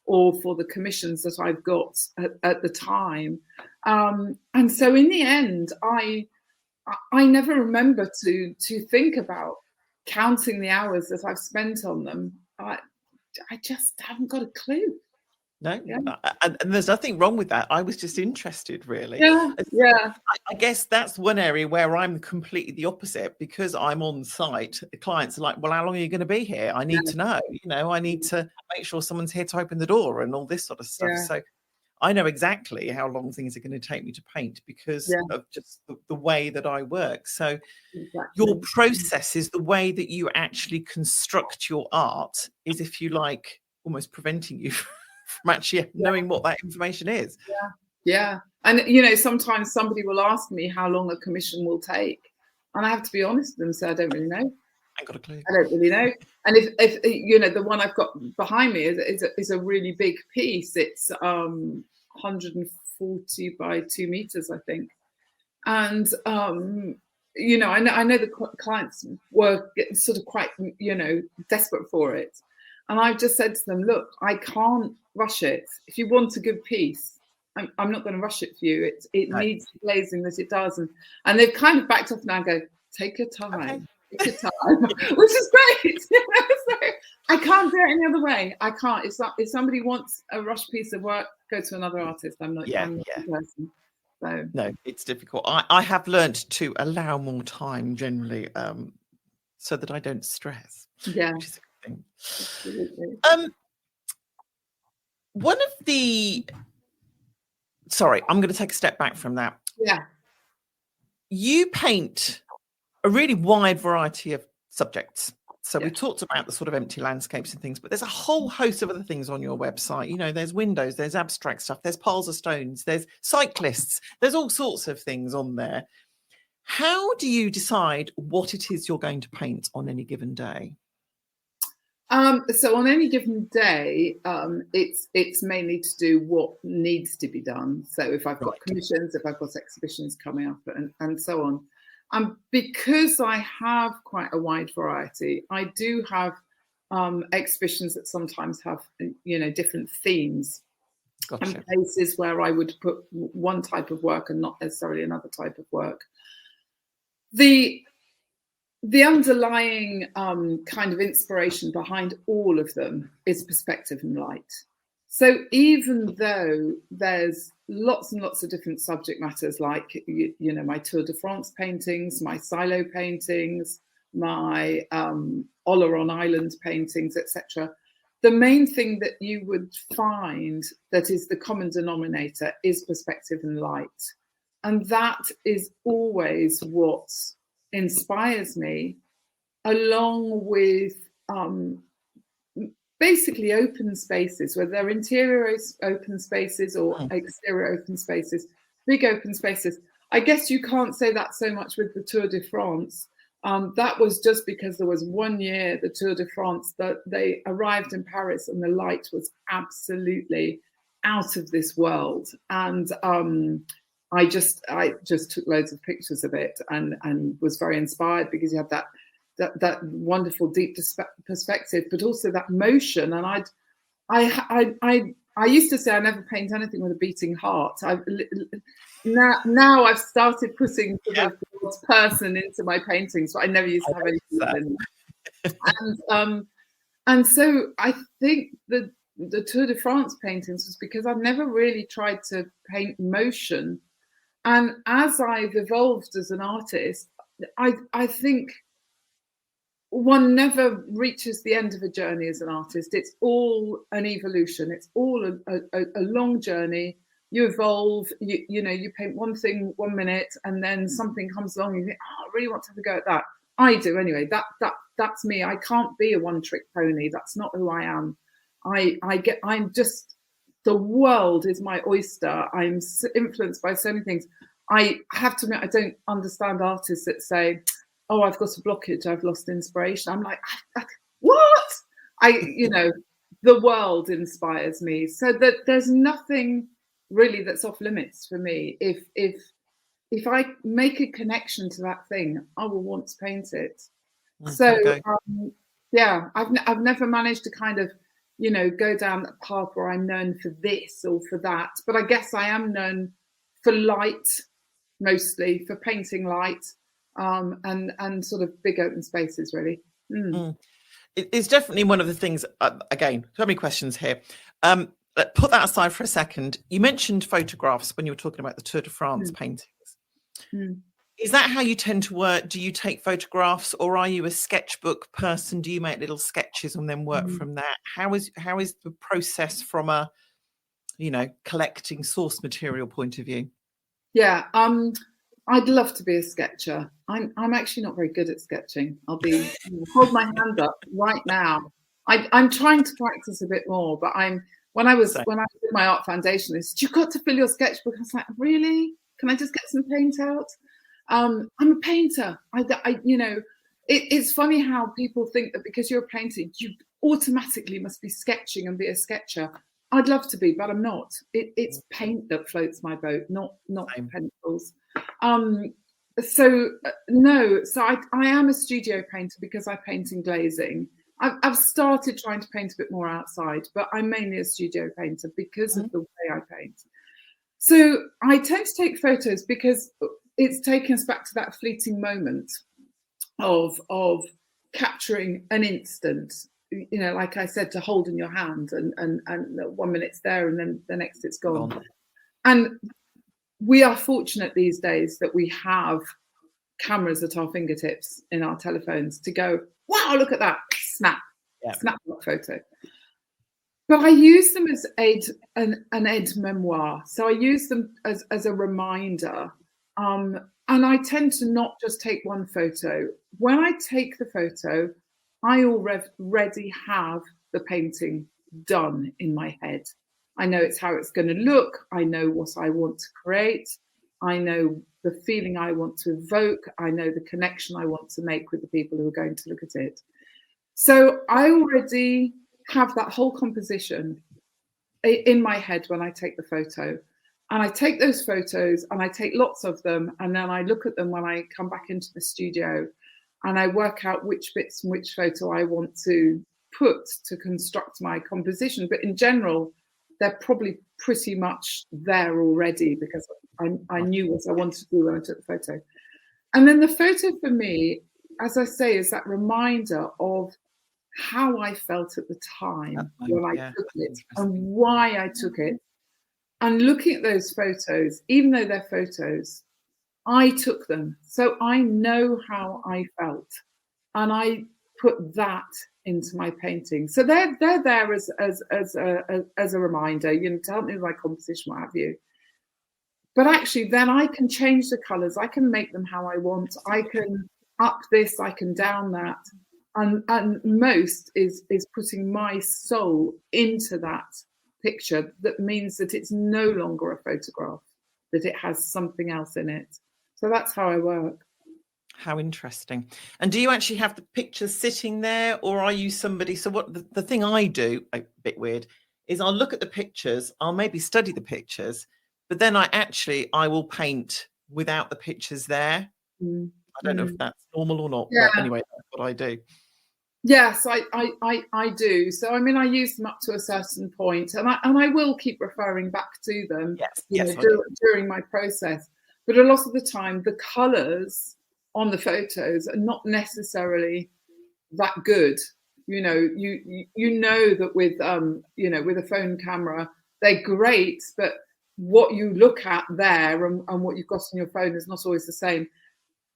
or for the commissions that I've got at the time. And so in the end, I never remember to think about counting the hours that I've spent on them. I just haven't got a clue. No, and there's nothing wrong with that. I was just interested, really. Yeah. I guess that's one area where I'm completely the opposite, because I'm on site. The clients are like, well, how long are you going to be here? I need to know, I need to make sure someone's here to open the door and all this sort of stuff. Yeah. So I know exactly how long things are going to take me to paint because of just the way that I work. So your process is the way that you actually construct your art is, if you like, almost preventing you from actually knowing what that information is. Yeah. And, sometimes somebody will ask me how long a commission will take. And I have to be honest with them, so I don't really know. I ain't got a clue. I don't really know. And if the one I've got behind me is a really big piece. It's 140 by 2 meters, I think. And, I know the clients were sort of quite, desperate for it. And I've just said to them, look, I can't rush it. If you want a good piece, I'm not going to rush it for you. It needs the glazing that it does. And they've kind of backed off now and go, take your time. Okay. Take your time, which is great. So I can't do it any other way. I can't. If somebody wants a rush piece of work, go to another artist. I'm not the person. So. No, it's difficult. I have learned to allow more time generally, so that I don't stress. Yeah. Which is a good thing. Absolutely. Sorry, I'm going to take a step back from that. Yeah. You paint a really wide variety of subjects. So we talked about the sort of empty landscapes and things, but there's a whole host of other things on your website. There's windows, there's abstract stuff, there's piles of stones, there's cyclists, there's all sorts of things on there. How do you decide what it is you're going to paint on any given day? So on any given day, it's mainly to do what needs to be done. So if I've got commissions, if I've got exhibitions coming up, and so on. Because I have quite a wide variety, I do have exhibitions that sometimes have, different themes. And places where I would put one type of work and not necessarily another type of work. The underlying kind of inspiration behind all of them is perspective and light. So even though there's lots and lots of different subject matters, like, my Tour de France paintings, my silo paintings, my Oleron Island paintings, etc., the main thing that you would find that is the common denominator is perspective and light. And that is always what inspires me, along with basically open spaces, whether they're interior open spaces or exterior open spaces, big open spaces. I guess you can't say that so much with the Tour de France. That was just because there was one year, the Tour de France, that they arrived in Paris and the light was absolutely out of this world. And I just took loads of pictures of it and was very inspired, because you had that wonderful deep perspective, but also that motion. And I used to say I never paint anything with a beating heart. Now I've started putting the person into my paintings, but I never used to have anything in them. And so I think the Tour de France paintings was because I've never really tried to paint motion. And as I've evolved as an artist, I think one never reaches the end of a journey as an artist. It's all an evolution. It's all a long journey. You evolve, you paint one thing 1 minute, and then something comes along and you think, oh, I really want to have a go at that. I do anyway. That's me. I can't be a one-trick pony. That's not who I am. I'm just, the world is my oyster. I'm influenced by so many things. I have to admit, I don't understand artists that say, oh, I've got a blockage, I've lost inspiration. I'm like, what? The world inspires me. So that there's nothing really that's off limits for me. If I make a connection to that thing, I will want to paint it. So I've never managed to kind of, go down that path where I'm known for this or for that. But I guess I am known for light, mostly for painting light. And sort of big open spaces, really. It's definitely one of the things, again, so many questions here. Put that aside for a second. You mentioned photographs when you were talking about the Tour de France paintings. Is that how you tend to work? Do you take photographs, or are you a sketchbook person? Do you make little sketches and then work from that? How is the process from a, collecting source material point of view? Yeah, I'd love to be a sketcher. I'm actually not very good at sketching. I'll hold my hand up right now. I'm trying to practice a bit more, but when I did my art foundation, they said, you've got to fill your sketchbook. I was like, really? Can I just get some paint out? I'm a painter. It's funny how people think that because you're a painter, you automatically must be sketching and be a sketcher. I'd love to be, but I'm not. It's paint that floats my boat, not pencils. So I am a studio painter because I paint in glazing. I've started trying to paint a bit more outside, but I'm mainly a studio painter because of the way I paint. So I tend to take photos because it's taken us back to that fleeting moment of capturing an instant. Like I said, to hold in your hand, and 1 minute's there, and then the next it's gone. And we are fortunate these days that we have cameras at our fingertips in our telephones to go, wow, look at that, snap that photo. But I use them as an aide-memoire. So I use them as a reminder. And I tend to not just take one photo. When I take the photo, I already have the painting done in my head. I know it's how it's going to look. I know what I want to create. I know the feeling I want to evoke. I know the connection I want to make with the people who are going to look at it. So I already have that whole composition in my head when I take the photo. And I take those photos and I take lots of them. And then I look at them when I come back into the studio, and I work out which bits and which photo I want to put to construct my composition. But in general, they're probably pretty much there already because I knew what I wanted to do when I took the photo. And then the photo for me, as I say, is that reminder of how I felt at the time when I took it and why I took it. And looking at those photos, even though they're photos, I took them. So I know how I felt. And I put that into my painting. So they're there as a reminder, to help me with my composition, what have you. But actually, then I can change the colours. I can make them how I want. I can up this. I can down that. And most is putting my soul into that picture. That means that it's no longer a photograph, that it has something else in it. So that's how I work. How interesting. And do you actually have the pictures sitting there, or are you somebody? So what the thing I do, a bit weird, is I'll look at the pictures, I'll maybe study the pictures, but then I will paint without the pictures there. I don't know if that's normal or not, but anyway, that's what I do. Yes, I do. So I mean, I use them up to a certain point, and I will keep referring back to them during my process. But a lot of the time, the colours on the photos are not necessarily that good. You know that with with a phone camera, they're great, but what you look at there and what you've got on your phone is not always the same.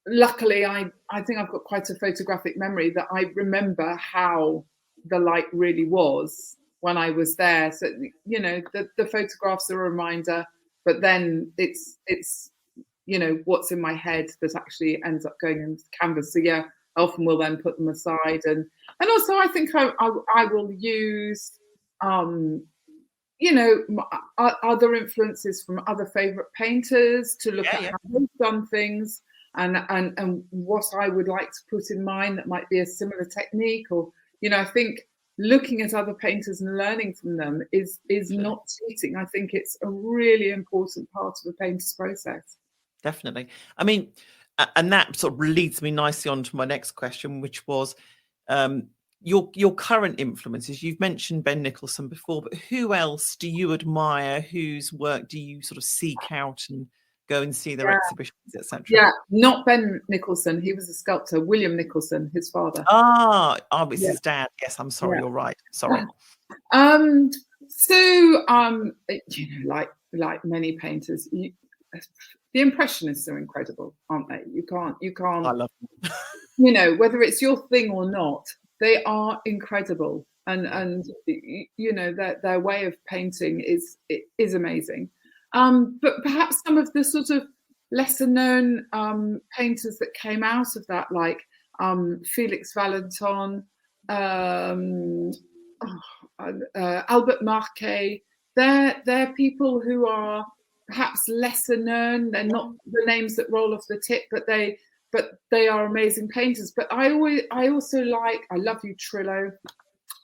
Luckily, I think I've got quite a photographic memory that I remember how the light really was when I was there. So, the photographs are a reminder, but then it's what's in my head that actually ends up going into canvas. So yeah, I often will then put them aside. And also I think I will use, other influences from other favorite painters to look at how they've done things. And what I would like to put in mine that might be a similar technique, or I think looking at other painters and learning from them is not cheating. I think it's a really important part of a painter's process. Definitely. I mean, and that sort of leads me nicely on to my next question, which was your current influences. You've mentioned Ben Nicholson before, but who else do you admire? Whose work do you sort of seek out and go and see their exhibitions, etc.? Yeah, not Ben Nicholson. He was a sculptor. William Nicholson, his father. It's his dad. Yes, I'm sorry. You're right. Sorry. So, like many painters, the Impressionists are incredible, aren't they? You can't. I love them. Whether it's your thing or not, they are incredible, and their way of painting is amazing. But perhaps some of the sort of lesser known painters that came out of that, like Felix Valentin, Albert Marquet, they're people who are perhaps lesser known. They're not the names that roll off the tip, but they are amazing painters. But I love Utrillo.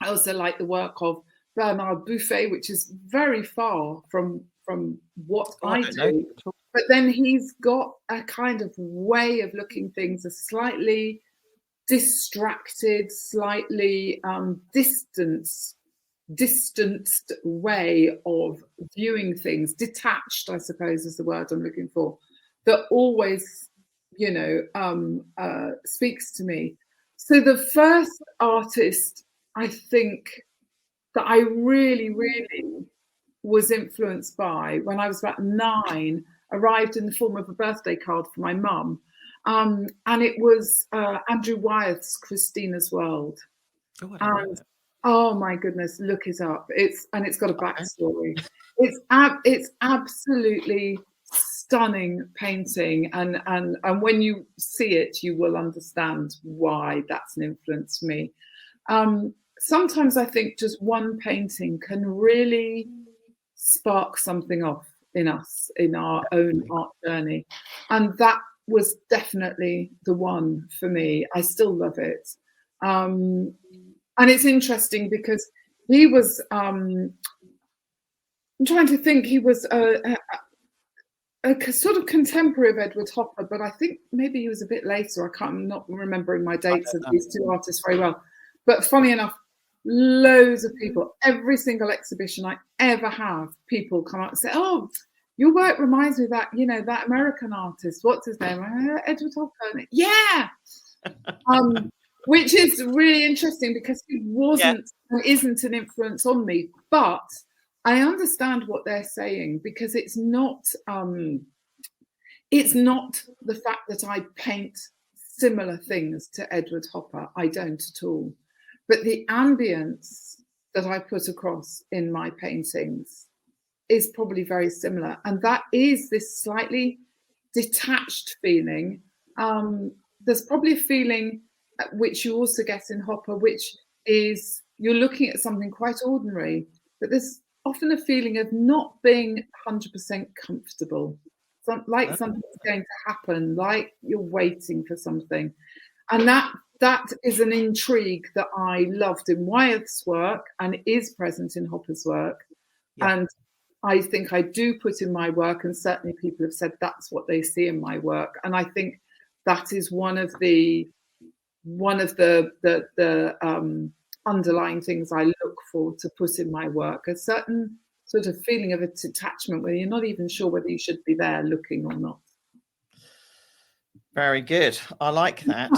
I also like the work of Bernard Buffet, which is very far from what I do. But then he's got a kind of way of looking things, a slightly distracted, slightly distanced way of viewing things, detached, I suppose is the word I'm looking for, that always, speaks to me. So the first artist, I think, that I really, really was influenced by when I was about 9, arrived in the form of a birthday card for my mum. And it was Andrew Wyeth's Christina's World. Oh my goodness, look it up. It's got a backstory. It's absolutely stunning painting, and when you see it, you will understand why that's an influence for me. Sometimes I think just one painting can really spark something off in us, in our own art journey, and that was definitely the one for me. I still love it. And it's interesting because he was, I'm trying to think, he was a sort of contemporary of Edward Hopper, but I think maybe he was a bit later. I'm not remembering my dates of these two artists very well. But funny enough, loads of people, every single exhibition I ever have, people come up and say, "Oh, your work reminds me of that, that American artist. What's his name? Edward Hopper." Yeah. Which is really interesting because he wasn't and isn't an influence on me, but I understand what they're saying, because it's not the fact that I paint similar things to Edward Hopper. I don't at all. but the ambience that I put across in my paintings is probably very similar. And that is this slightly detached feeling. There's probably a feeling which you also get in Hopper, which is you're looking at something quite ordinary, but there's often a feeling of not being 100% comfortable. Like something's going to happen, like you're waiting for something. And that is an intrigue that I loved in Wyeth's work and is present in Hopper's work. Yeah. And I think I do put in my work, and certainly people have said that's what they see in my work. And I think that is one of the underlying things I look for to put in my work, a certain sort of feeling of a detachment where you're not even sure whether you should be there looking or not. Very good. I like that.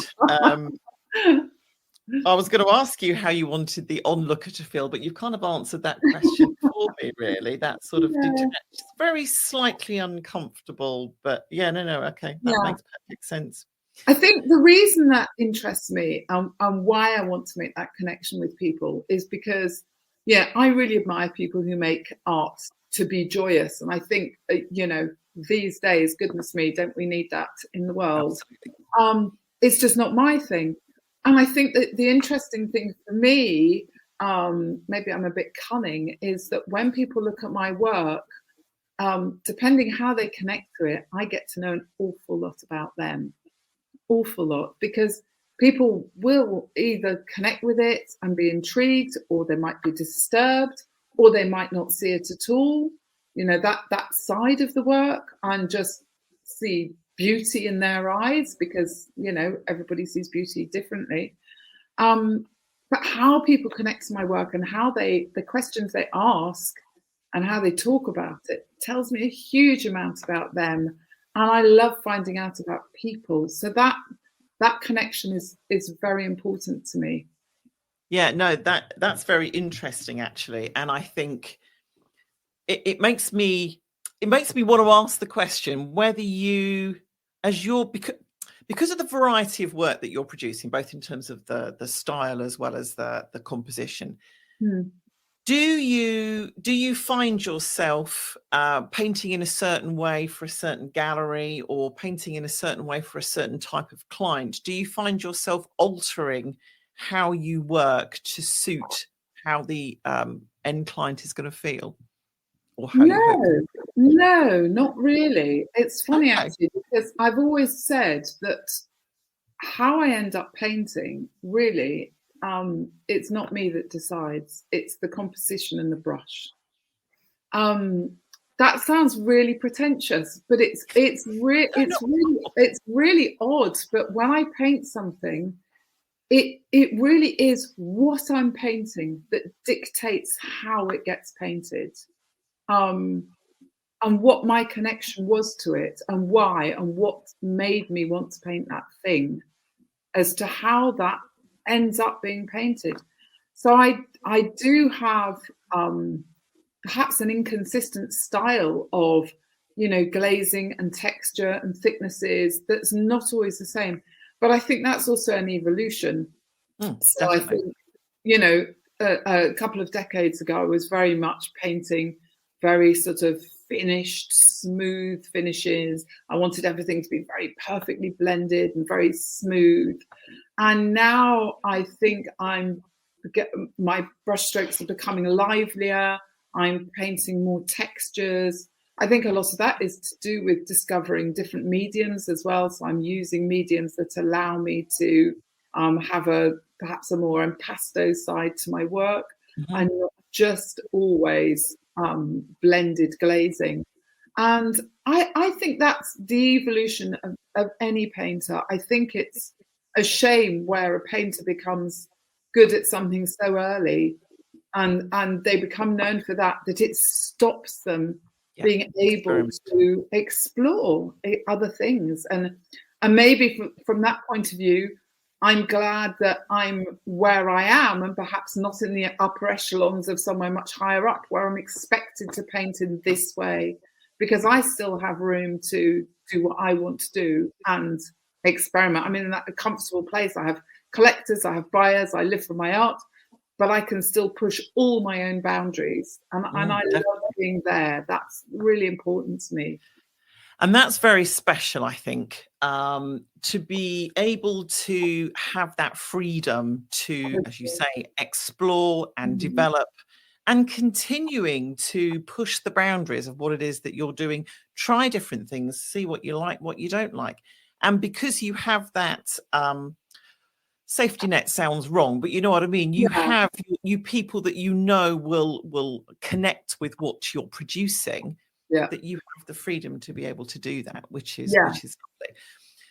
I was going to ask you how you wanted the onlooker to feel, but you've kind of answered that question for me, really. That sort of detached, very slightly uncomfortable, but okay, that makes perfect sense. I think the reason that interests me and why I want to make that connection with people is because, I really admire people who make art to be joyous. And I think, these days, goodness me, don't we need that in the world? It's just not my thing. And I think that the interesting thing for me, maybe I'm a bit cunning, is that when people look at my work, depending how they connect to it, I get to know an awful lot about them. Awful lot, because people will either connect with it and be intrigued, or they might be disturbed, or they might not see it at all. That side of the work, and just see beauty in their eyes, because everybody sees beauty differently. But how people connect to my work and how the questions they ask and how they talk about it tells me a huge amount about them. And I love finding out about people. So that connection is very important to me. Yeah, no, that's very interesting, actually. And I think it makes me want to ask the question whether you, because of the variety of work that you're producing, both in terms of the style as well as the composition, do you find yourself painting in a certain way for a certain gallery, or painting in a certain way for a certain type of client? Do you find yourself altering how you work to suit how the end client is going to feel? Or how No, not really. It's funny, actually, because I've always said that how I end up painting, really, it's not me that decides. It's the composition and the brush. That sounds really pretentious, but it's really odd. But when I paint something, it really is what I'm painting that dictates how it gets painted, and what my connection was to it, and why, and what made me want to paint that thing, as to how that ends up being painted. So I do have perhaps an inconsistent style of glazing and texture and thicknesses that's not always the same. But I think that's also an evolution. So definitely. I think a couple of decades ago I was very much painting very sort of finished, smooth finishes. I wanted everything to be very perfectly blended and very smooth. And now I think my brush strokes are becoming livelier. I'm painting more textures. I think a lot of that is to do with discovering different mediums as well. So I'm using mediums that allow me to have perhaps a more impasto side to my work, and not just always blended glazing. And I think that's the evolution of any painter. I think it's a shame where a painter becomes good at something so early, and they become known for that it stops them being able to explore other things. And maybe from that point of view, I'm glad that I'm where I am, and perhaps not in the upper echelons of somewhere much higher up where I'm expected to paint in this way, because I still have room to do what I want to do and experiment. I'm in a comfortable place. I have collectors, I have buyers, I live for my art, but I can still push all my own boundaries. And I love being there. That's really important to me. And that's very special, I think, to be able to have that freedom to, as you say, explore and develop, and continuing to push the boundaries of what it is that you're doing, try different things, see what you like, what you don't like. And because you have that safety net sounds wrong, but you know what I mean? You have you people that you know will connect with what you're producing, that you have the freedom to be able to do that, which is lovely.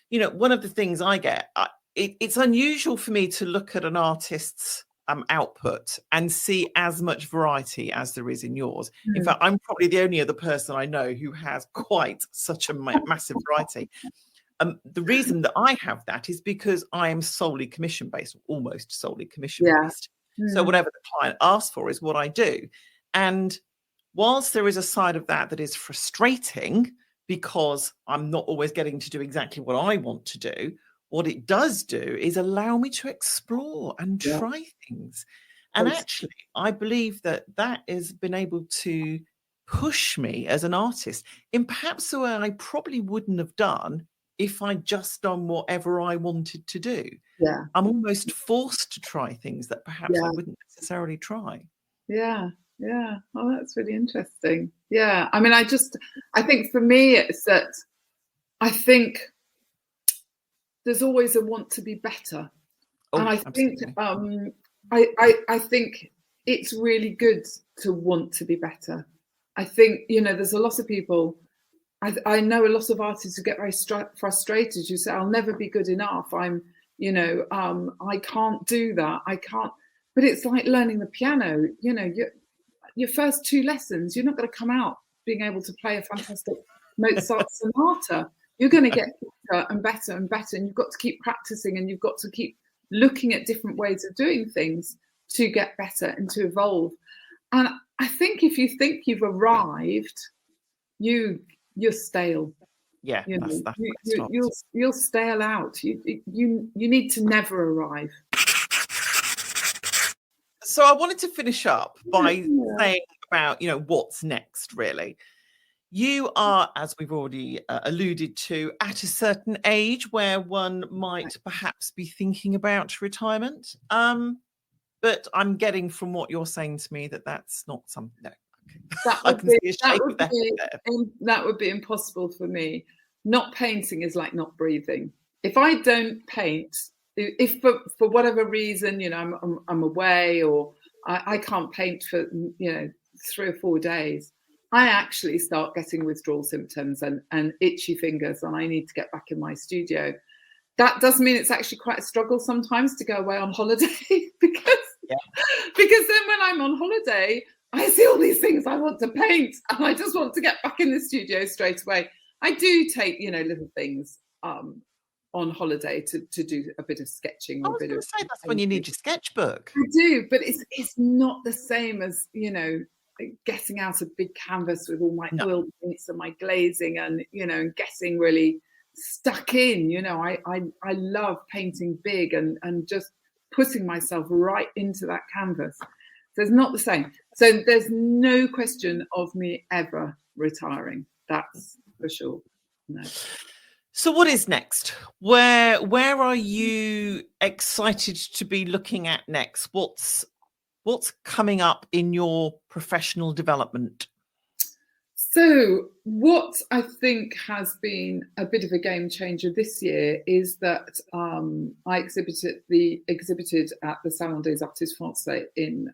You know, one of the things I get, it's unusual for me to look at an artist's output and see as much variety as there is in yours. In fact, I'm probably the only other person I know who has quite such a massive variety. The reason that I have that is because I am solely commission based, almost solely commission based. So whatever the client asks for is what I do. And whilst there is a side of that that is frustrating because I'm not always getting to do exactly what I want to do, what it does do is allow me to explore and try things. And actually, I believe that that has been able to push me as an artist in perhaps a way I probably wouldn't have done if I'd just done whatever I wanted to do. I'm almost forced to try things that perhaps I wouldn't necessarily try. Yeah. Oh, that's really interesting. Yeah. I mean, I think for me, it's that I think there's always a want to be better. And I think, I think it's really good to want to be better. I think, you know, there's a lot of people, I know a lot of artists who get very frustrated. You say, I'll never be good enough. I'm, you know, I can't do that. I can't. But it's like learning the piano. You know, your first 2 lessons, you're not going to come out being able to play a fantastic Mozart sonata. You're going to get better and better and better. And you've got to keep practicing, and you've got to keep looking at different ways of doing things to get better and to evolve. And I think if you think you've arrived, you're stale. Yeah, you know, you'll stale out. You need to never arrive. So I wanted to finish up by saying about, you know, what's next, really. You are, as we've already alluded to, at a certain age where one might perhaps be thinking about retirement. But I'm getting from what you're saying to me that that's not something. No, that would be impossible for me. Not painting is like not breathing. If I don't paint, if for whatever reason, you know, I'm away, or I can't paint for, you know, 3 or 4 days, I actually start getting withdrawal symptoms and itchy fingers, and I need to get back in my studio. That does mean it's actually quite a struggle sometimes to go away on holiday because then when I'm on holiday, I see all these things I want to paint, and I just want to get back in the studio straight away. I do take, you know, little things on holiday to do a bit of sketching. I was going to say that's when you need your sketchbook. I do, but it's not the same as, you know, getting out a big canvas with all my oil paints and my glazing, and, you know, and getting really stuck in. You know, I love painting big and just putting myself right into that canvas. So it's not the same. So there's no question of me ever retiring. That's for sure. No. So what is next? Where are you excited to be looking at next? What's coming up in your professional development? So what I think has been a bit of a game changer this year is that I exhibited at the Salon des Artistes Français in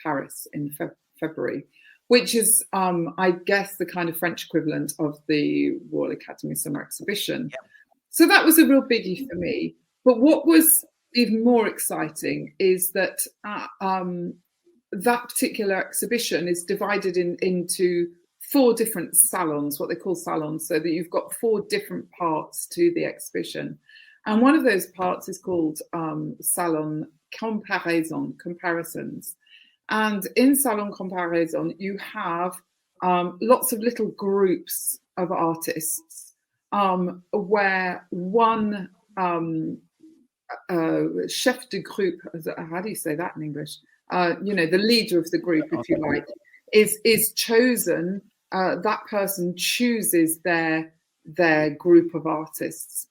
Paris in February, which is, I guess, the kind of French equivalent of the Royal Academy Summer Exhibition. Yep. So that was a real biggie for me. But what was even more exciting is that that particular exhibition is divided into 4 different salons, what they call salons, so that you've got 4 different parts to the exhibition. And one of those parts is called Salon Comparaison, comparisons. And in Salon Comparaison, you have lots of little groups of artists where one chef de groupe, how do you say that in English? The leader of the group, if you like, is chosen. That person chooses their group of artists,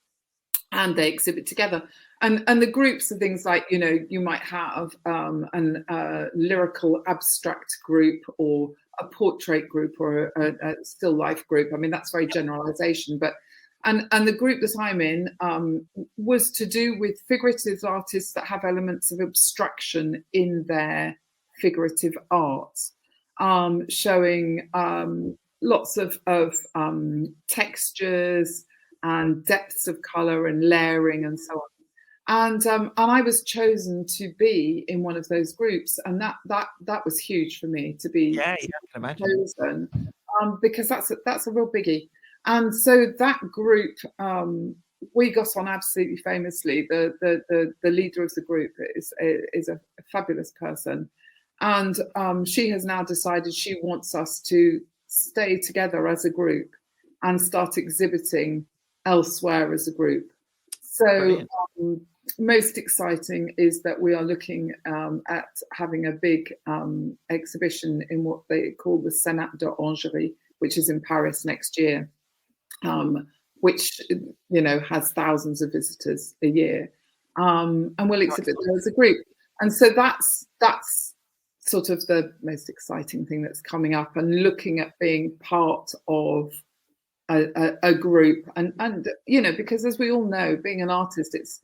and they exhibit together. And the groups are things like, you might have a lyrical abstract group, or a portrait group, or a still life group. I mean, that's very generalization, but and the group that I'm in was to do with figurative artists that have elements of abstraction in their figurative art, showing lots of textures and depths of color and layering and so on. And I was chosen to be in one of those groups, and that was huge for me to be chosen, because that's a real biggie. And so that group, we got on absolutely famously. The leader of the group is a fabulous person, and she has now decided she wants us to stay together as a group and start exhibiting elsewhere as a group. So most exciting is that we are looking at having a big exhibition in what they call the Sénat d'Orangerie, which is in Paris next year, which has thousands of visitors a year, and we'll exhibit there as a group. And so that's sort of the most exciting thing that's coming up, and looking at being part of a group, and because as we all know, being an artist, it's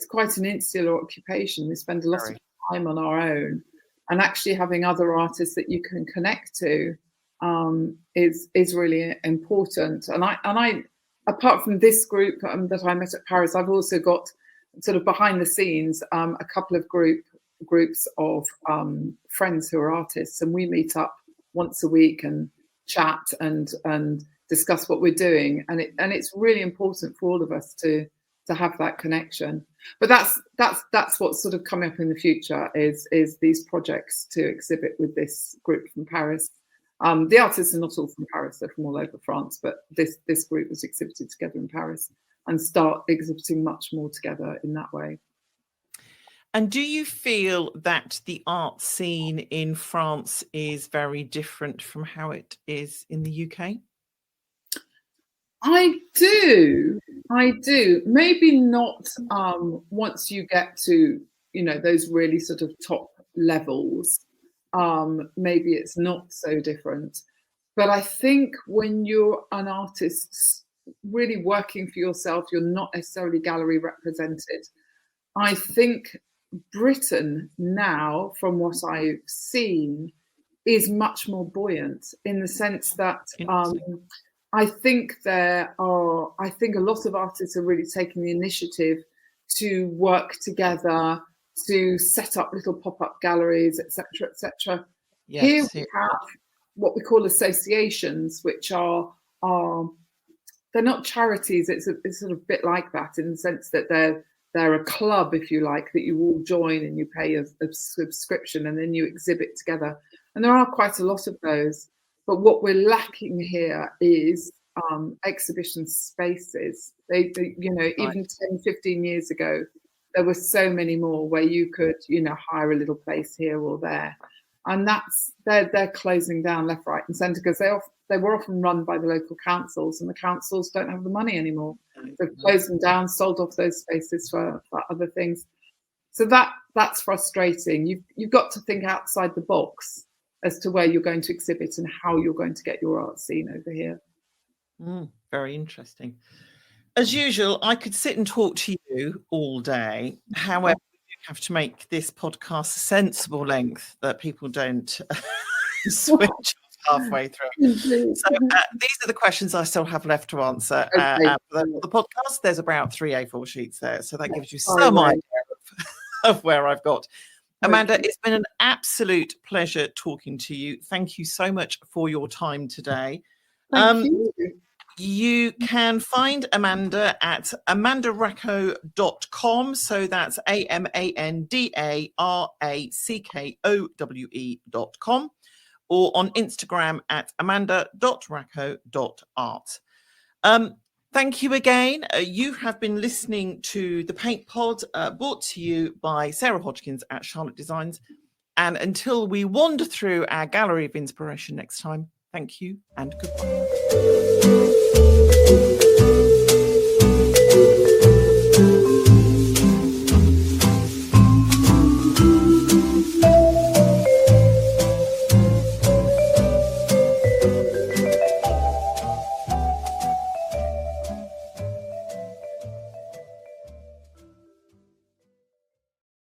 quite an insular occupation. We spend a lot of time on our own, and actually having other artists that you can connect to is really important. And I apart from this group that I met at Paris, I've also got sort of behind the scenes a couple of groups of friends who are artists, and we meet up once a week and chat and discuss what we're doing, and it's really important for all of us to have that connection. But that's what's sort of coming up in the future is these projects to exhibit with this group from Paris. The artists are not all from Paris; they're from all over France. But this group was exhibited together in Paris, and start exhibiting much more together in that way. And do you feel that the art scene in France is very different from how it is in the UK? I do. Maybe not once you get to, those really sort of top levels. Maybe it's not so different. But I think when you're an artist really working for yourself, you're not necessarily gallery represented. I think Britain now, from what I've seen, is much more buoyant, in the sense that I think a lot of artists are really taking the initiative to work together, to set up little pop-up galleries, etc., etc. Yes, here we have what we call associations, which are they're not charities. It's sort of a bit like that, in the sense that they're a club, if you like, that you all join and you pay a subscription, and then you exhibit together. And there are quite a lot of those. But what we're lacking here is exhibition spaces. Even 10, 15 years ago, there were so many more where you could, hire a little place here or there. And they're closing down left, right, and centre, because they were often run by the local councils, and the councils don't have the money anymore. They've closed them down, sold off those spaces for other things. So that's frustrating. You've got to think outside the box as to where you're going to exhibit and how you're going to get your art seen over here. Very interesting. As usual, I could sit and talk to you all day. However, we have to make this podcast a sensible length that people don't switch off halfway through. So these are the questions I still have left to answer. Okay. The podcast, there's about 3 A4 sheets there. So that gives you some idea of where I've got. Amanda, it's been an absolute pleasure talking to you. Thank you so much for your time today. Thank you. You can find Amanda at amandarackowe.com. So that's AmandaRackowe.com, or on Instagram at amanda.rackowe.art. thank you again. You have been listening to the Paint Pod, brought to you by Sarah Hodgkins at Charlotte Designs. And until we wander through our gallery of inspiration next time, thank you and goodbye.